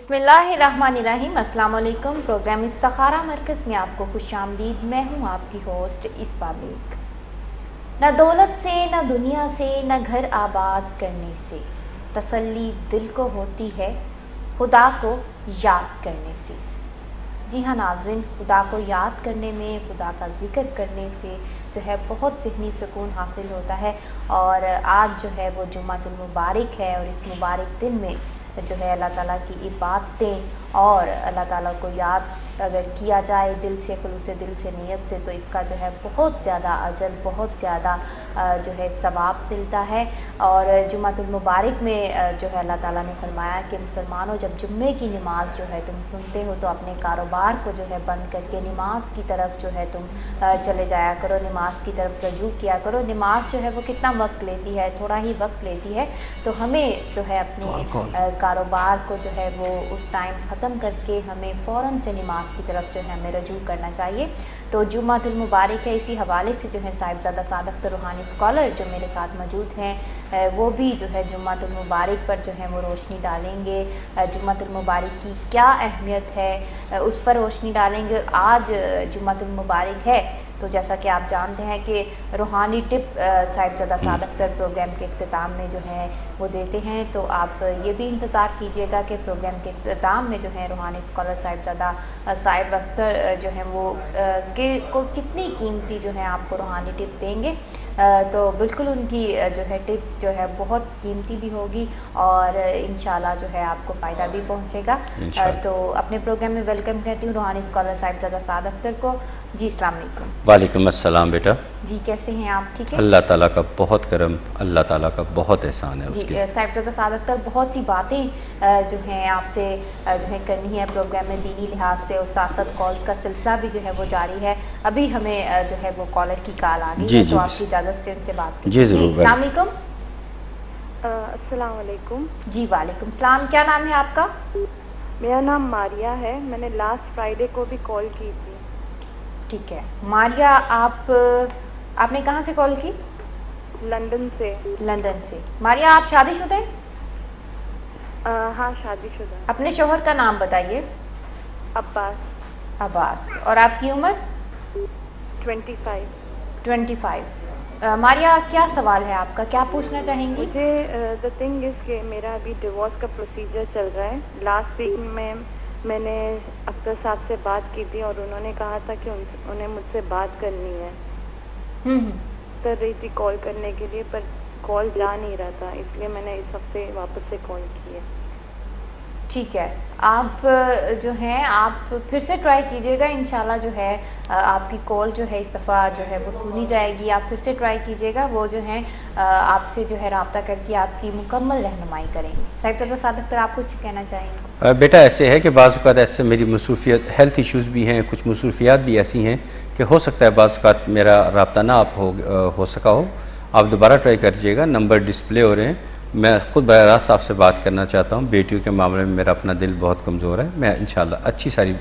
बिस्मिल्लाहिर्रहमानिर्रहीम। अस्सलाम वालेकुम। प्रोग्राम इस्तिखारा मरकज़ में आपको खुशामदीद। मैं हूँ आपकी होस्ट इस्बा बेग। न दौलत से, न दुनिया से, न घर आबाद करने से तसल्ली दिल को होती है खुदा को याद करने से। जी हाँ नाज़रीन, खुदा को याद करने में, खुदा का ज़िक्र करने से जो है बहुत ज़हनी सुकून हासिल होता है। और आज जो है वो जुम्मातुल मुबारक है और इस मुबारक दिन में जो है अल्लाह ताला की इबादतें और अल्लाह ताला को याद अगर किया जाए दिल से, खुलूस दिल से, नीयत से, तो इसका जो है बहुत ज़्यादा अजर, बहुत ज़्यादा जो है सवाब मिलता है। और जुम्मातुल मुबारक में जो है अल्लाह ताला ने फरमाया कि मुसलमानों, जब जुम्मे की नमाज़ जो है तुम सुनते हो तो अपने कारोबार को जो है बंद करके नमाज की तरफ जो है तुम चले जाया करो, नमाज की तरफ रजू किया करो। नमाज जो है वो कितना वक्त लेती है, थोड़ा ही वक्त लेती है, तो हमें जो है अपने कारोबार को जो है वो उस टाइम ख़त्म करके हमें फ़ौरन से नमाज की तरफ जो है हमें रजू करना चाहिए। तो जुम्मातुल मुबारक है, इसी हवाले से जो है साहिबजादा सादक रूहानी स्कॉलर जो मेरे साथ मौजूद हैं वो भी जो है जुम्मातुल मुबारक पर जो है वो रोशनी डालेंगे। जुम्मातुल मुबारक की क्या अहमियत है उस पर रोशनी डालेंगे। आज जुम्मातुल मुबारक है तो जैसा कि आप जानते हैं कि रूहानी टिप साहिबजादा सादक प्रोग्राम के इख्तिताम में जो है वो देते हैं, तो आप ये भी इंतज़ार कीजिएगा कि प्रोग्राम के इख्तिताम में जो है रूहानी स्कॉलर साहिबजादा साहिब अख्तर जो है वो को कितनी कीमती जो है आपको रूहानी टिप देंगे। तो बिल्कुल उनकी जो है टिप जो है बहुत कीमती भी होगी और इंशाल्लाह जो है आपको फ़ायदा भी पहुंचेगा। तो अपने प्रोग्राम में वेलकम कहती हूँ रूहानी स्कॉलर साहिबजादा साद अख्तर को। जी अस्सलाम वालेकुम। वालेकुम अस्सलाम बेटा। जी कैसे हैं आप? ठीक है, अल्लाह ताला का बहुत करम, अल्लाह ताला का बहुत एहसान है उसकी। साहिबजादा साद अख्तर, बहुत सी बातें जो हैं आपसे जो है करनी है प्रोग्राम में दीनी लिहाज से, और साथ साथ कॉल्स का सिलसिला भी जो है वो जारी है। अभी हमें जो है वो कॉलर की कॉल आ गई है, तो आपकी इजाज़त से उनसे बात जी ज़रूर। अस्सलाम वालेकुम। अस्सलाम वालेकुम। जी वालेकुम सलाम। क्या नाम है आपका? मेरा नाम मारिया है। मैंने लास्ट फ्राइडे को भी कॉल की थी। ठीक है मारिया, आपने कहाँ से कॉल की? लंदन से। लंदन से। मारिया, आप शादीशुदा हैं? हाँ शादीशुदा। अपने शोहर का नाम बताइए। अब्बास। अब्बास। और आपकी उम्र? 25। 25। मारिया, क्या सवाल है आपका, क्या पूछना चाहेंगी? मुझे द थिंग इज कि मेरा अभी डिवोर्स का प्रोसीजर चल रहा है। लास्ट वीक में मैंने अख्तर साहब से बात की थी और उन्होंने कहा था कि उन्हें मुझसे बात करनी है। कर रही थी कॉल करने के लिए, पर कॉल जा नहीं रहा था, इसलिए मैंने इस हफ्ते वापस से कॉल की है। ठीक है, आप जो हैं आप फिर से ट्राई कीजिएगा, इंशाल्लाह जो है आपकी कॉल जो है इस दफ़ा जो है वो सुनी जाएगी। आप फिर से ट्राई कीजिएगा, वो जो है आपसे जो है रब्ता करके आपकी मुकम्मल रहनुमाई करेंगे। साहिबजादा साद अख्तर, आप कुछ कहना चाहेंगे? बेटा ऐसे है कि बाज़ औक़ात ऐसे मेरी मसरूफ़ियत, हेल्थ इश्यूज़ भी हैं, कुछ मसरूफ़ियात भी ऐसी हैं कि हो सकता है बाज़ औक़ात मेरा रब्ता ना आप हो सका हो। आप दोबारा ट्राई करिएगा, नंबर डिस्प्ले हो रहे हैं। मैं ख़ुद बराह रास्त आपसे बात करना चाहता हूँ। बेटियों के मामले में मेरा अपना दिल बहुत कमज़ोर है। मैं इंशाल्लाह अच्छी सारी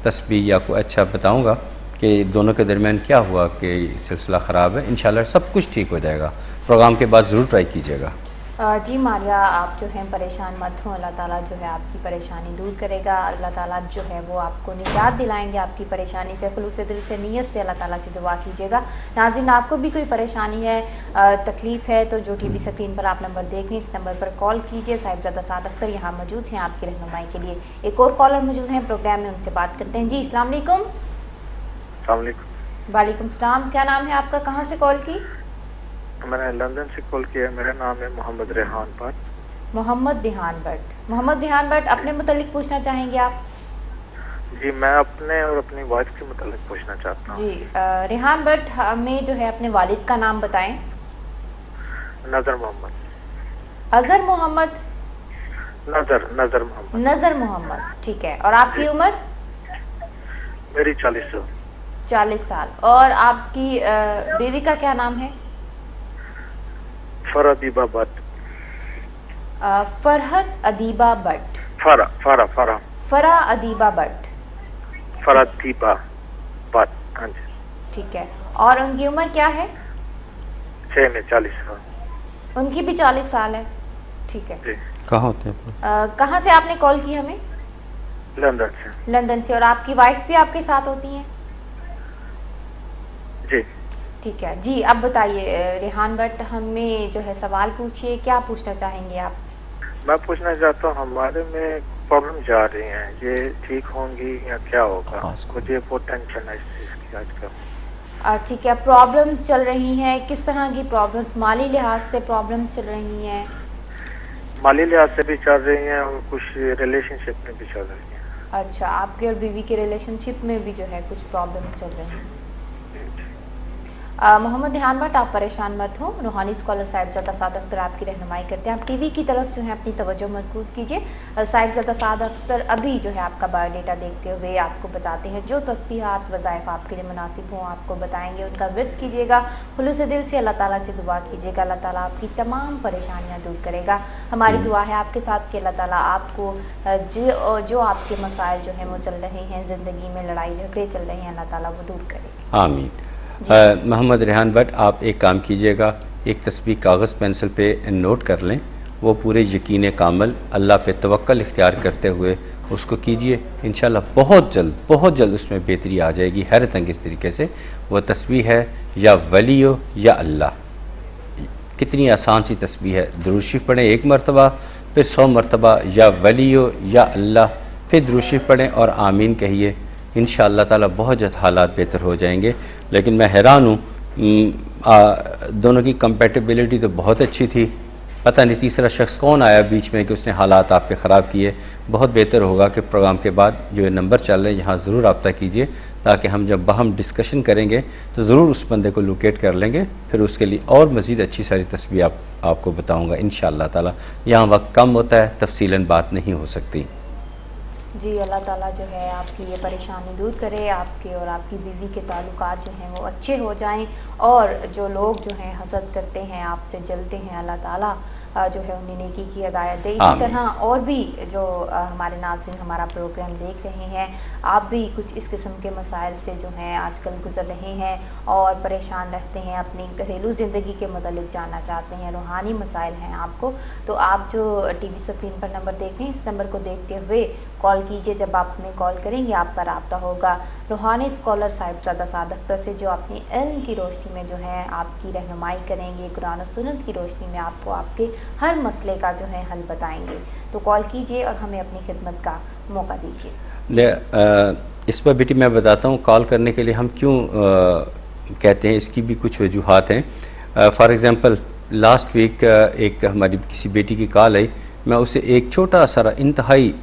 तस्बीह या कोई अच्छा बताऊँगा कि दोनों के दरमियान क्या हुआ कि सिलसिला ख़राब है। इंशाल्लाह सब कुछ ठीक हो जाएगा। प्रोग्राम के बाद ज़रूर ट्राई कीजिएगा। जी मारिया, आप जो हैं परेशान मत हो, अल्लाह ताला जो है आपकी परेशानी दूर करेगा। अल्लाह ताला जो है वो आपको निजात दिलाएंगे आपकी परेशानी से। खुलूस दिल से, नीयत से अल्लाह ताला से दुआ कीजिएगा। नाज़रीन, आपको भी कोई परेशानी है, तकलीफ़ है, तो जो टीवी स्क्रीन पर आप नंबर देख रहे हैं इस नंबर पर कॉल कीजिए। साहिबजादा साद अख्तर यहाँ मौजूद हैं आपकी रहनुमाई के लिए। एक और कॉलर मौजूद हैं प्रोग्राम में, उनसे बात करते हैं। जी अस्सलाम वालेकुम। वालेकुम सलाम। क्या नाम है आपका, कहाँ से कॉल की? मैंने लंदन से कॉल किया। मेरा नाम है मोहम्मद रेहान भट्ट। मोहम्मद रेहान भट्ट। मोहम्मद रेहान भट्ट, अपने मुतालिक पूछना चाहेंगे आप? जी, मैं अपने और अपनी वाइफ के मुतालिक पूछना चाहता हूँ। जी रेहान भट्ट, हमें जो है अपने वालिद का नाम बताएं। नजर मोहम्मद। अजहर मोहम्मद? नजर मोहम्मद। नजर मोहम्मद, ठीक है। और आपकी उम्र? मेरी 40 साल। 40 साल। और आपकी बीवी का क्या नाम है? फरहद अदीबा भट्ट। फरहद अदीबा भट्ट। फरा अदीबा भट्ट। फरदीबा भट्ट, हाँ जी। ठीक है। और उनकी उम्र क्या है? 6 में 40 साल। उनकी भी 40 साल है, ठीक है। कहाँ होते हैं? कहाँ से आपने कॉल की हमें? लंदन से। लंदन से। और आपकी वाइफ भी आपके साथ होती हैं? जी। ठीक है जी, अब बताइए रेहान भट्ट, हमें जो है सवाल पूछिए, क्या पूछना चाहेंगे आप? मैं पूछना चाहता हूँ, हमारे में प्रॉब्लम जा रही हैं, ये ठीक होंगी या क्या होगा? मुझे बहुत टेंशन है इस चीज़ की आजकल। ठीक है, प्रॉब्लम्स चल रही हैं, किस तरह की प्रॉब्लम्स? माली लिहाज से प्रॉब्लम्स चल रही हैं? माली लिहाज से भी चल रही हैं और कुछ रिलेशनशिप में भी चल रही हैं। अच्छा, आपके और बीवी के रिलेशनशिप में भी जो है कुछ प्रॉब्लम्स चल रही हैं। मोहम्मद रेहान भट्ट, आप परेशान मत हो, रूहानी स्कॉलर साहिबजादा साद अख्तर आपकी रहनुमाई करते हैं। आप टीवी की तरफ जो है अपनी तवज्जो मरकूज़ कीजिए। साहिबजादा साद अख्तर अभी जो है आपका बायोडेटा देखते हुए आपको बताते हैं जो तस्बीहात वज़ाइफ आपके लिए मुनासिब हों आपको बताएंगे, उनका विर्द कीजिएगा, खुलूस दिल से अल्लाह ताला से दुआ कीजिएगा, अल्लाह ताला आपकी तमाम परेशानियाँ दूर करेगा। हमारी दुआ है आपके साथ कि अल्लाह ताला आपको जो आपके मसाइल जो हैं वो चल रहे हैं, ज़िंदगी में लड़ाई झगड़े चल रहे हैं, अल्लाह ताला वो दूर करे। आमीन। मोहम्मद रेहान भट्ट, आप एक काम कीजिएगा, एक तस्बीह कागज़ पेंसिल पे नोट कर लें, वो पूरे यकीन कामल अल्लाह पे तवक्कल इख्तियार करते हुए उसको कीजिए। इंशाल्लाह बहुत जल्द उसमें बेहतरी आ जाएगी। हैरत अंगेज़ तरीके से वो तस्बीह है, या वलियो या अल्लाह। कितनी आसान सी तस्बीह है। दुरूद शरीफ पढ़ें 1 मरतबा, फिर 100 मरतबा या वलियो या अल्लाह, फिर दुरूद शरीफ पढ़ें और आमीन कहिए। इंशाअल्लाह ताला बहुत जल्द हालात बेहतर हो जाएंगे। लेकिन मैं हैरान हूँ, दोनों की कंपेटिबिलिटी तो बहुत अच्छी थी, पता नहीं तीसरा शख्स कौन आया बीच में कि उसने हालात आपके ख़राब किए। बहुत बेहतर होगा कि प्रोग्राम के बाद जो ये नंबर चल रहे हैं यहाँ ज़रूर रब्ता कीजिए, ताकि हम जब हम डिस्कशन करेंगे तो ज़रूर उस बंदे को लोकेट कर लेंगे, फिर उसके लिए और मज़ीद अच्छी सारी तस्बीह आपको बताऊँगा इंशाअल्लाह ताला। यहाँ वक्त कम होता है, तफसीलन बात नहीं हो सकती। जी, अल्लाह ताला जो है आपकी ये परेशानी दूर करे, आपके और आपकी बीवी के ताल्लुकात जो हैं वो अच्छे हो जाएं, और जो लोग जो हैं हसद करते हैं, आपसे जलते हैं, अल्लाह ताला जो है उन्हें नेकी की हिदायत दे। इसी तरह और भी जो हमारे नाज़रीन हमारा प्रोग्राम देख रहे हैं, आप भी कुछ इस किस्म के मसाइल से जो हैं आजकल गुज़र रहे हैं और परेशान रहते हैं, अपनी घरेलू ज़िंदगी के मतलब जानना चाहते हैं, रूहानी मसाइल हैं आपको, तो आप जो टीवी स्क्रीन पर नंबर देख रहे हैं, इस नंबर को देखते हुए कॉल कीजिए। जब आप हमें कॉल करेंगे आपका रब्ता होगा रूहानी स्कॉलर साहिबजादा साद अख्तर से, जो अपनी इल्म की रोशनी में जो है आपकी रहनुमाई करेंगे, कुरान और सुन्नत की रोशनी में आपको आपके हर मसले का जो है हल बताएंगे। तो कॉल कीजिए और हमें अपनी खिदमत का मौका दीजिए। इस पर बेटी मैं बताता हूँ, कॉल करने के लिए हम क्यों कहते हैं, इसकी भी कुछ वजूहात हैं। फॉर एग्ज़ाम्पल लास्ट वीक एक हमारी किसी बेटी की कॉल आई, मैं उसे एक छोटा सा इंतहाई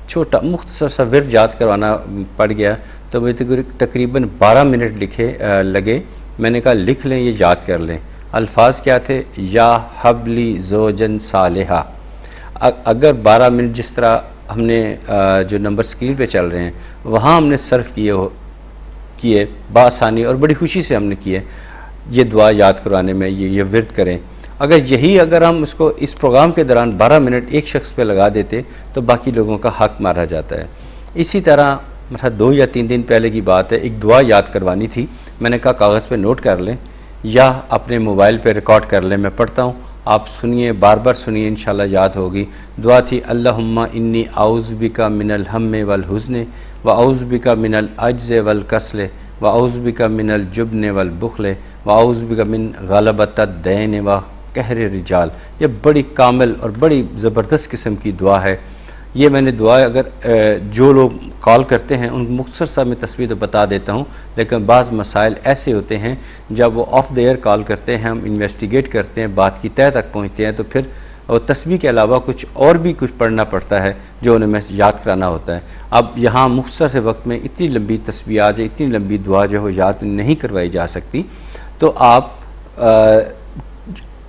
छोटा मुख्तसर सा विर्द याद करवाना पड़ गया, तो मुझे तकरीबन 12 मिनट लगे। मैंने कहा लिख लें, ये याद कर लें। अल्फाज क्या थे? या हबली ज़ोजन सालेहा। अगर 12 मिनट जिस तरह हमने जो नंबर स्क्रीन पे चल रहे हैं वहाँ हमने सर्फ किए बासानी और बड़ी खुशी से हमने किए, ये दुआ याद करवाने में ये विर्द करें। अगर हम उसको इस प्रोग्राम के दौरान 12 मिनट एक शख्स पे लगा देते तो बाकी लोगों का हक मारा जाता है। इसी तरह मेरा 2 या 3 दिन पहले की बात है, एक दुआ याद करवानी थी। मैंने कहा कागज़ पे नोट कर लें या अपने मोबाइल पे रिकॉर्ड कर लें, मैं पढ़ता हूँ, आप सुनिए, बार बार सुनिए, इंशाल्लाह याद होगी। दुआ थी अल्लाहुम्मा इन्नी आउज़ बिका मिनल हम्मे वल हुज़्ने व आउज़ बिका मिनल अज्ज़े वल कसले व आउज़ बिका मिनल जुब्ने वल बुखले व आउज़ बिका मिन गलबत दैन व कहर रिजाल। ये बड़ी कामिल और बड़ी ज़बरदस्त किस्म की दुआ है। ये मैंने दुआ अगर जो लोग कॉल करते हैं उन मुख्तसर सा मैं तस्वीर तो बता देता हूँ, लेकिन बाज़ मसाइल ऐसे होते हैं जब वो ऑफ़ द एयर कॉल करते हैं, हम इन्वेस्टिगेट करते हैं, बात की तह तक पहुँचते हैं, तो फिर और तस्बीह के अलावा कुछ और भी कुछ पढ़ना पड़ता है जो उन्हें मैं याद कराना होता है। अब यहाँ मुख्तसर से वक्त में इतनी लंबी तस्बीह आज, इतनी लंबी दुआ जो है याद नहीं करवाई जा सकती। तो आप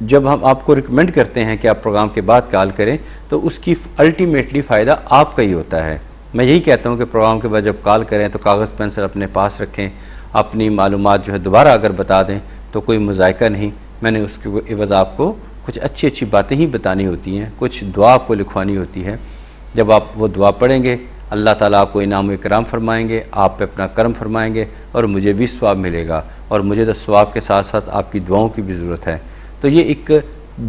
जब हम आपको रिकमेंड करते हैं कि आप प्रोग्राम के बाद कॉल करें तो उसकी अल्टीमेटली फ़ायदा आपका ही होता है। मैं यही कहता हूँ कि प्रोग्राम के बाद जब कॉल करें तो कागज़ पेंसिल अपने पास रखें, अपनी मालूमात जो है दोबारा अगर बता दें तो कोई मुज़ायका नहीं। मैंने उसके एवज़ आपको कुछ अच्छी अच्छी बातें ही बतानी होती हैं, कुछ दुआ आपको लिखवानी होती है। जब आप वो दुआ पढ़ेंगे अल्लाह ताला आपको इनाम व इकराम फरमाएंगे, आप पे अपना करम फरमाएंगे और मुझे भी सवाब मिलेगा, और मुझे तो सवाब के साथ साथ आपकी दुआओं की भी ज़रूरत है। तो ये एक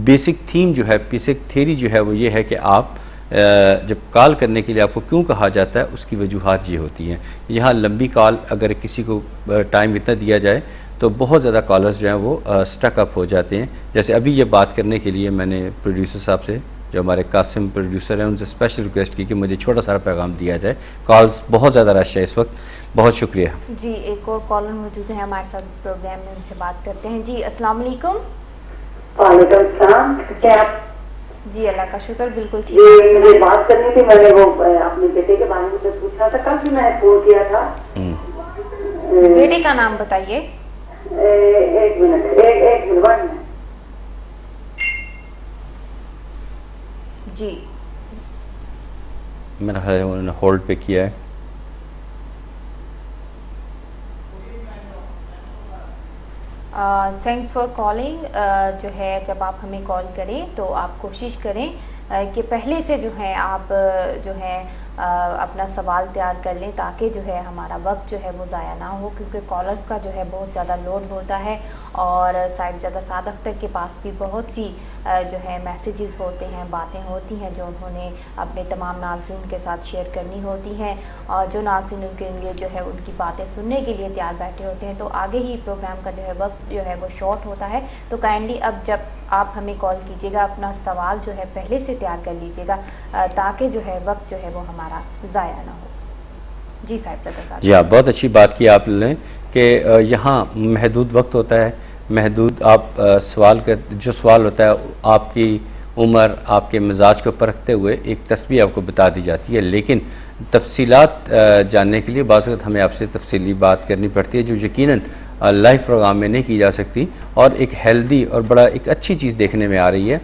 बेसिक थीम जो है, बेसिक थ्योरी जो है वो ये है कि आप जब कॉल करने के लिए आपको क्यों कहा जाता है, उसकी वजूहात ये होती हैं। यहाँ लंबी कॉल अगर किसी को टाइम इतना दिया जाए तो बहुत ज़्यादा कॉलर्स जो हैं वो स्टक अप हो जाते हैं। जैसे अभी ये बात करने के लिए मैंने प्रोड्यूसर साहब से, जो हमारे कासिम प्रोड्यूसर हैं, उनसे स्पेशल रिक्वेस्ट की कि मुझे छोटा सा पैगाम दिया जाए। कॉल्स बहुत ज़्यादा रश है इस वक्त। बहुत शुक्रिया जी। एक और कॉलर मौजूद है हमारे साथ प्रोग्राम में, उनसे बात करते हैं। जी अस्सलाम वालेकुम। वालेकुम सलाम। जी अल्लाह का शुक्र, बिल्कुल ठीक है। मुझे बात करनी थी, मैंने वो अपने बेटे के बारे में पूछना था, कल भी मैंने फोन किया था। बेटे का नाम बताइए। एक मिनट, एक मिनट। जी मेरा ख्याल है उन्होंने होल्ड पे किया है। Thanks for calling. जो है जब आप हमें कॉल करें तो आप कोशिश करें कि पहले से जो है आप जो है अपना सवाल तैयार कर लें, ताकि जो है हमारा वक्त जो है वो ज़ाया ना हो, क्योंकि कॉलर्स का जो है बहुत ज़्यादा लोड होता है और साहिबजादा साद अख्तर के पास भी बहुत सी जो है मैसेजेस होते हैं, बातें होती हैं जो उन्होंने अपने तमाम नाज़रीन के साथ शेयर करनी होती हैं, और जो नाज़रीन उनके लिए जो है उनकी बातें सुनने के लिए तैयार बैठे होते हैं। तो आगे ही प्रोग्राम का जो है वक्त जो है वो शॉर्ट होता है। तो काइंडली अब जब आप हमें कॉल कीजिएगा अपना सवाल जो है पहले से तैयार कर लीजिएगा, ताकि जो है वक्त जो है वो हमारा ज़ाया ना हो। जी साहिबजादा। जी हाँ, बहुत अच्छी बात की आपने कि यहाँ महदूद वक्त होता है, महदूद आप सवाल कर, जो सवाल होता है आपकी उम्र, आपके मिजाज को परखते हुए एक तस्बीह आपको बता दी जाती है, लेकिन तफसीलात जानने के लिए बाज़ वक़्त हमें आपसे तफसीली बात करनी पड़ती है, जो यकीनन लाइव प्रोग्राम में नहीं की जा सकती। और एक हेल्दी और बड़ा एक अच्छी चीज़ देखने में आ रही है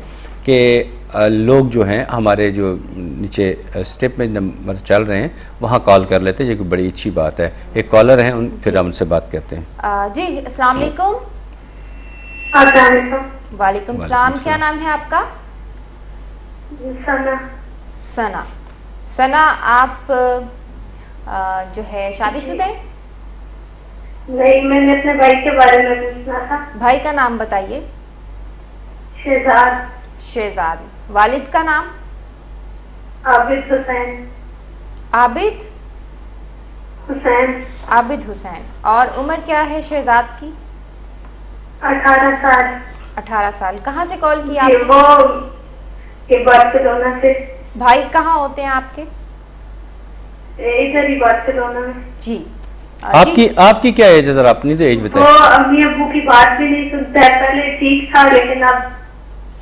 कि लोग जो हैं हमारे जो नीचे स्टेप में नंबर चल रहे हैं वहाँ कॉल कर लेते हैं, जो कि बड़ी अच्छी बात है। एक कॉलर हैं, फिर हम उनसे बात करते हैं। जी अस्सलाम वालेकुम। वालेकुम सलाम। क्या नाम है आपका? सना। सना। सना, आप जो है शादीशुदा हैं? नहीं, मैंने अपने भाई के बारे में पूछना था। भाई का नाम बताइए। शहजाद। शहजाद। वालिद का नाम? आबिद हुसैन। आबिद हुसैन। आबिद हुसैन। और उम्र क्या है शहजाद की? 18 साल। 18 साल। कहाँ से कॉल किया आपने? वो के बार्सिलोना से। भाई कहाँ होते हैं आपके? इधर ही बार्सिलोना में। जी। आपकी क्या एज है, जरा अपनी तो एज बताइए। वो अम्मी अब्बू की बात भी नहीं सुनता है, पहले ठीक था लेकिन अब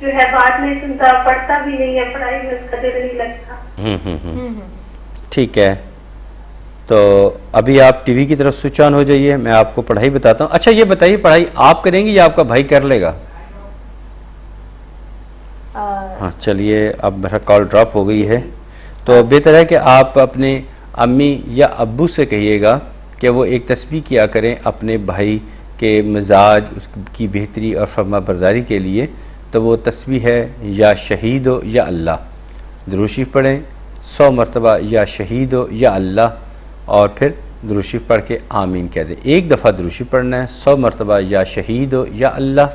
जो है बात नहीं सुनता, पढ़ता भी नहीं है, पढ़ाई में उसका दिल नहीं लगता। ठीक है, तो अभी आप टीवी की तरफ स्विच ऑन हो जाइए, मैं आपको पढ़ाई बताता हूँ। अच्छा ये बताइए, पढ़ाई आप करेंगी या आपका भाई कर लेगा? हाँ चलिए, अब मेरा कॉल ड्रॉप हो गई है, तो बेहतर है कि आप अपने अम्मी या अब्बू से कहिएगा कि वो एक तस्बीह किया करें अपने भाई के मिजाज, उसकी बेहतरी और फरमा बरदारी के लिए। तो वो तस्बीह है या शहीद हो या अल्लाह। दुरूद शरीफ पढ़ें 100 मरतबा, या शहीद हो या अल्लाह, और फिर दुरूद शरीफ पढ़ के आमीन कह दें। एक दफ़ा दुरूद शरीफ पढ़ना है 100 मरतबा, या शहीद हो या अल्लाह,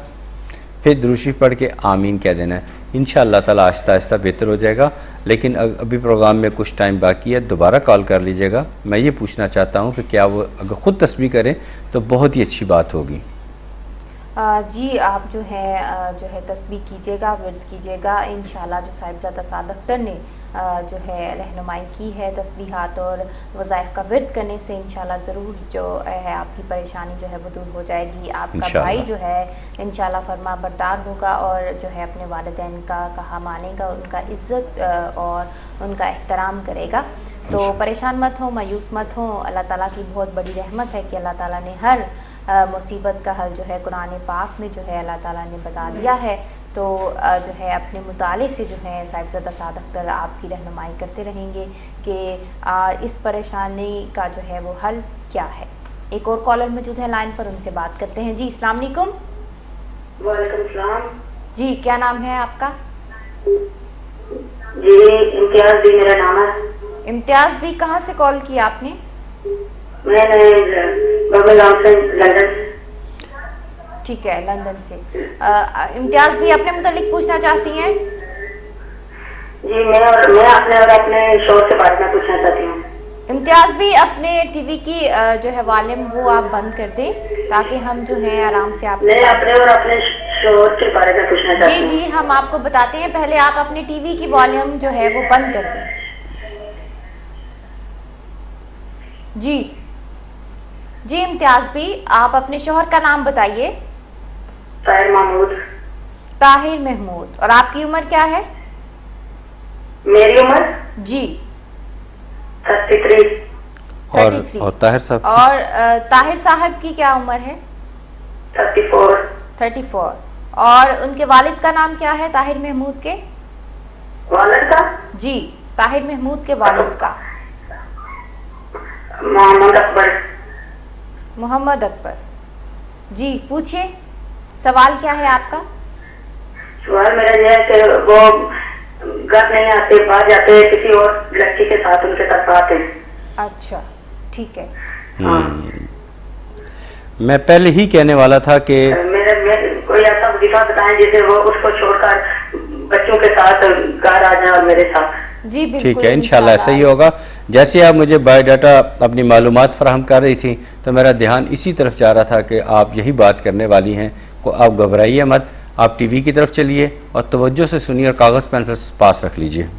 फिर दुरूद शरीफ पढ़ के आमीन कह देना है। इंशाअल्लाह ताला आहिस्ता आहिस्ता बेहतर हो जाएगा। लेकिन अभी प्रोग्राम में कुछ टाइम बाकी है, दोबारा कॉल कर लीजिएगा। मैं ये पूछना चाहता हूँ कि क्या वो अगर ख़ुद तस्बीह करें तो बहुत ही अच्छी बात होगी। जी आप जो है तस्बीह कीजिएगा, विर्द कीजिएगा। इंशाल्लाह जो साहिबजादा साद अख्तर ने जो है रहनुमाई की है तस्बीहात और वज़ाइफ का विर्द करने से, इंशाल्लाह ज़रूर जो है आपकी परेशानी जो है वो दूर हो जाएगी। आपका भाई जो है इंशाल्लाह फरमा बरदार होगा और जो है अपने वालिदैन का कहा मानेगा, उनका इज़्ज़त और उनका एहतराम करेगा। तो परेशान मत हो, मायूस मत हो। अल्लाह ताला की बहुत बड़ी रहमत है कि अल्लाह ताला ने हर मुसीबत का हल जो है कुरान पाक में जो है अल्लाह ताला ने बता दिया है। तो जो है अपने मुताले से जो है साहिबजादा साद अख्तर आपकी रहनुमाई करते रहेंगे कि इस परेशानी का जो है वो हल क्या है। एक और कॉलर मौजूद है लाइन पर, उनसे बात करते हैं। जी अस्सलाम वालेकुम। वालेकुम सलाम। जी क्या नाम है आपका? जी इम्तियाज भी मेरा नाम है। इम्तियाज भी, कहाँ से कॉल किया आपने? मैंने लंदन। ठीक है, लंदन से। इम्तियाज भी अपने मुतालिक पूछना चाहती हैं? जी मैं अपने और अपने शोर के बारे में पूछना चाहती हूँ। इम्तियाज भी अपने टीवी की जो है वॉल्यूम वो आप बंद कर दें ताकि हम जो है आराम से आप मैं अपने और अपने शोर के बारे में पूछना चाहती हूँ। जी जी हम आपको बताते हैं, पहले आप अपने टीवी की वॉल्यूम जो है वो बंद कर दें। जी जी इम्तियाज भी आप अपने शोहर का नाम बताइए। ताहिर महमूद। ताहिर महमूद। और आपकी उम्र क्या है? मेरी उम्र जी 33। और ताहिर साहब? और ताहिर साहब की क्या उम्र है? 34। और उनके वालिद का नाम क्या है ताहिर महमूद के? वालिद का? जी ताहिर महमूद के वालिद का। मोहम्मद अकबर। मोहम्मद अकबर। जी पूछिए, सवाल क्या है आपका? सवाल मेरा यह है कि वो घर नहीं आते, बाहर जाते हैं किसी और लड़की के साथ, उनके साथ आते हैं। अच्छा ठीक है। मैं पहले ही कहने वाला था कि मेरे कोई ऐसा वजीफा बताएं जिसे वो उसको छोड़कर बच्चों के साथ घर आ जाए और मेरे साथ। जी बिल्कुल, ठीक है, इंशाल्लाह ऐसा ही होगा। जैसे आप मुझे बायोडाटा अपनी मालूमात फराहम कर रही थी तो मेरा ध्यान इसी तरफ जा रहा था कि आप यही बात करने वाली हैं। को आप घबराइए मत, आप टीवी की तरफ चलिए और तवज्जो से सुनिए और कागज़ पेंसिल पास रख लीजिए।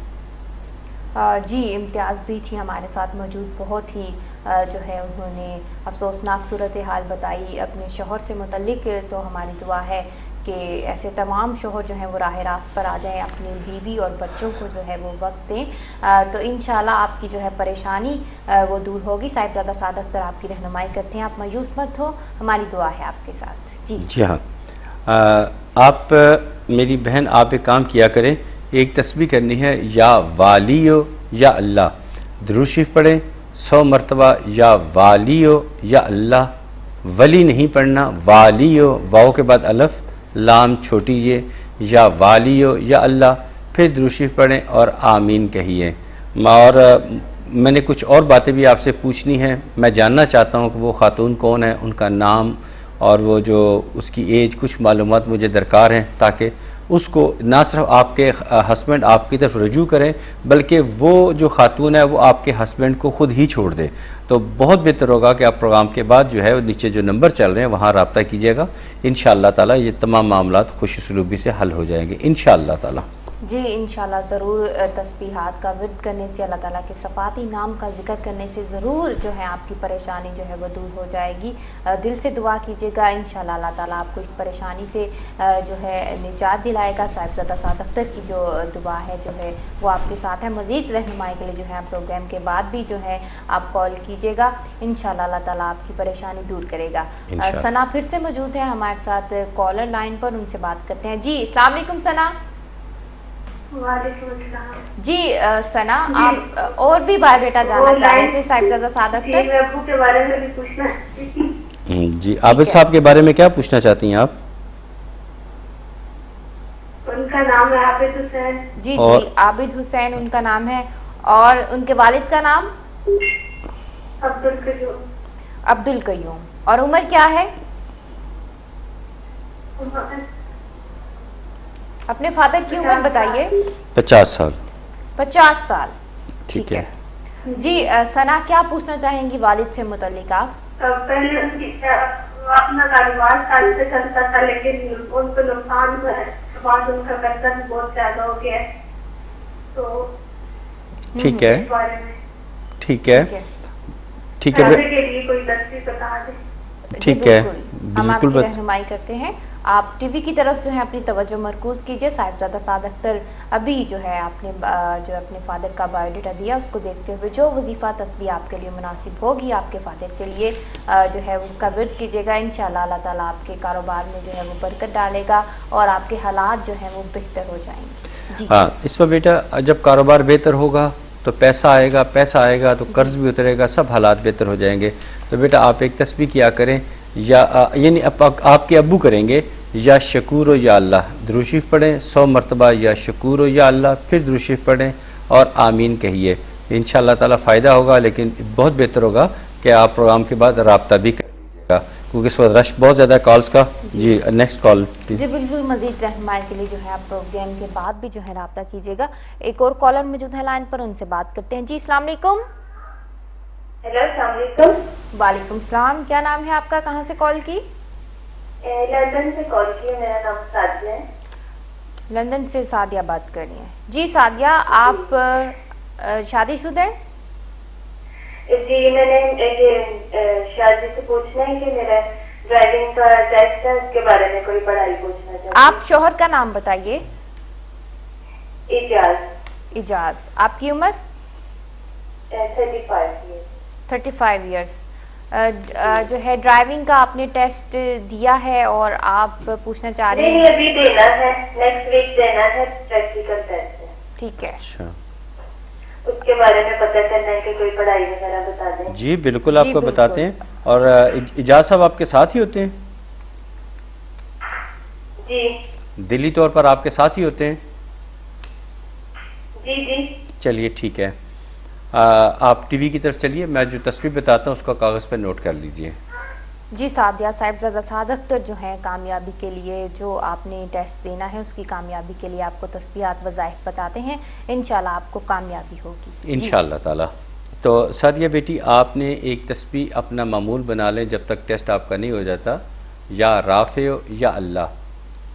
जी इम्तियाज़ भी थी हमारे साथ मौजूद, बहुत ही जो है उन्होंने अफसोसनाक सूरत हाल बताई अपने शोहर से मुतल्लिक। तो हमारी दुआ है कि ऐसे तमाम शोहर जो हैं वो राह रास्त पर आ जाएं, अपनी बीवी और बच्चों को जो है वो वक्त दें। तो इंशाल्लाह आपकी जो है परेशानी वो दूर होगी। साहिबजादा सादत पर आपकी रहनुमाई करते हैं, आप मायूस मत हो, हमारी दुआ है आपके साथ। जी हाँ, आप मेरी बहन आप एक काम किया करें, एक तस्बीह करनी है, या वालियो या अल्लाह, दुरूद शरीफ पढ़ें 100 मरतबा, या वालियो या अल्लाह, वली नहीं पढ़ना, वालियो वाओ के बाद अलफ लाम छोटी ये, या वालियो या अल्लाह, फिर दुरूद शरीफ पढ़ें और आमीन कहिए। और मैंने कुछ और बातें भी आपसे पूछनी हैं। मैं जानना चाहता हूँ कि वो खातून कौन है, उनका नाम और वो जो उसकी एज, कुछ मालूमात मुझे दरकार हैं ताकि उसको ना सिर्फ आपके हस्बैंड आपकी तरफ रजू करें बल्कि वो जो खातून है वो आपके हस्बैंड को ख़ुद ही छोड़ दे। तो बहुत बेहतर होगा कि आप प्रोग्राम के बाद जो है नीचे जो नंबर चल रहे हैं वहाँ रब्ता कीजिएगा। इंशाअल्लाह ताला ये तमाम मामलात खुश सलूबी से हल हो जाएंगे इंशाअल्लाह ताला। जी इंशाल्लाह ज़रूर। तस्बीहात का विर्द करने से, अल्लाह ताला के सफ़ाती नाम का जिक्र करने से ज़रूर जो है आपकी परेशानी जो है वो दूर हो जाएगी। दिल से दुआ कीजिएगा, इंशाल्लाह अल्लाह ताला आपको इस परेशानी से जो है निजात दिलाएगा। साहिबजादा सादत अख्तर की जो दुआ है जो है वो आपके साथ है। मज़ीद रहनुमाई के लिए जो है प्रोग्राम के बाद भी जो है आप कॉल कीजिएगा, इंशाल्लाह अल्लाह ताला आपकी परेशानी दूर करेगा। सना फिर से मौजूद है हमारे साथ कॉलर लाइन पर, उनसे बात करते हैं। जी अस्सलाम वालेकुम सना। जी सना, आप और भी बायोडाटा जानना चाह रहे थे साहिबजादा सादत अख्तर के बारे में भी पूछना। जी आबिद साहब के बारे में क्या पूछना चाहती हैं आप? उनका नाम है आबिद हुसैन। जी जी आबिद हुसैन उनका नाम है। और उनके वालिद का नाम? अब्दुल कयूम। अब्दुल कयूम। और उम्र क्या है? अपने फादर की उम्र बताइए। 50 साल। 50 साल, ठीक है। जी सना क्या पूछना चाहेंगी वालिद से मुतल्लिक आप? पहले उनकी अपना कारोबार साल से चलता था लेकिन उनको नुकसान हुआ है, बाद उनका कर्जा भी बहुत ज्यादा हो गया है। तो ठीक है, ठीक है, ठीक है, के लिए कोई तस्वीर बता दें। ठीक है, हम आपकी रहनुमाई करते हैं। आप टीवी की तरफ जो है अपनी तवज्जो मरकूज कीजिए। साहिबजादा सादत अख्तर अभी जो है आपने जो अपने फादर का बायोडाटा दिया उसको देखते हुए जो वजीफ़ा तस्बीह आपके लिए मुनासिब होगी आपके फादर के लिए जो है उसका विर्द कीजिएगा। इंशाअल्लाह अल्लाह ताला आपके कारोबार में जो है वो बरकत डालेगा और आपके हालात जो हैं वो बेहतर हो जाएंगे। जी हाँ, इस पर बेटा जब कारोबार बेहतर होगा तो पैसा आएगा, पैसा आएगा तो कर्ज भी उतरेगा, सब हालात बेहतर हो जाएंगे। तो बेटा आप एक तस्बीह किया करें, या यानी आपके अब्बू करेंगे, या शकूर या अल्लाह, दुरूद शरीफ पढ़ें 100 मरतबा, या शकूर या अल्लाह, फिर दुरूद शरीफ पढ़ें और आमीन कहिए। इंशाअल्लाह ताला फ़ायदा होगा। लेकिन बहुत बेहतर होगा कि आप प्रोग्राम के बाद रब्ता भी करिएगा क्योंकि इस वक्त रश बहुत ज़्यादा कॉल्स का। जी नेक्स्ट कॉल प्लीज। जी बिल्कुल, मजीद रहनुमाई के लिए जो है आप प्रोग्राम के बाद भी जो है रब्ता कीजिएगा। एक और कॉलर मौजूद है लाइन पर, उनसे बात करते हैं। जी अस्सलाम वालेकुम। हेलो, अस्सलाम वालेकुम। वालेकुम सलाम, क्या नाम है आपका, कहाँ से कॉल की? लंदन से कॉल की, मेरा नाम सादिया है। लंदन से सादिया बात कर रही हैं। जी सादिया, आप शादीशुदा हैं? जी, मैंने शादी से पूछना है कि मेरा ड्राइविंग का टेस्ट है, उसके बारे में कोई पढ़ाई पूछना चाहती हूँ। आप शोहर का नाम बताइए। इजाज। इजाज। आपकी उम्र? 35 ईयर्स। जो है ड्राइविंग का आपने टेस्ट दिया है और आप पूछना चाह रहे हैं? नहीं, अभी देना है, नेक्स्ट वीक देना है, प्रैक्टिकल टेस्ट है। ठीक है। अच्छा, उसके बारे में पता करना है कि कोई पढ़ाई वगैरह बता दें। जी बिल्कुल आपको बताते हैं। और इजाज साहब आपके साथ ही होते हैं? जी। दिली तौर पर आपके साथ ही होते हैं? जी जी। चलिए ठीक है, आप टीवी की तरफ चलिए, मैं जो तस्वीर बताता हूँ उसका कागज़ पर नोट कर लीजिए। जी सादिया, साहिबजादा साद अख्तर जो है कामयाबी के लिए जो आपने टेस्ट देना है उसकी कामयाबी के लिए आपको तस्बीहात वज़ाइफ बताते हैं, इंशाल्लाह आपको कामयाबी होगी इंशाल्लाह ताला। तो सादिया बेटी, आपने एक तस्बीह अपना मामूल बना लें जब तक टेस्ट आपका नहीं हो जाता। या राफ़ियो या अल्लाह,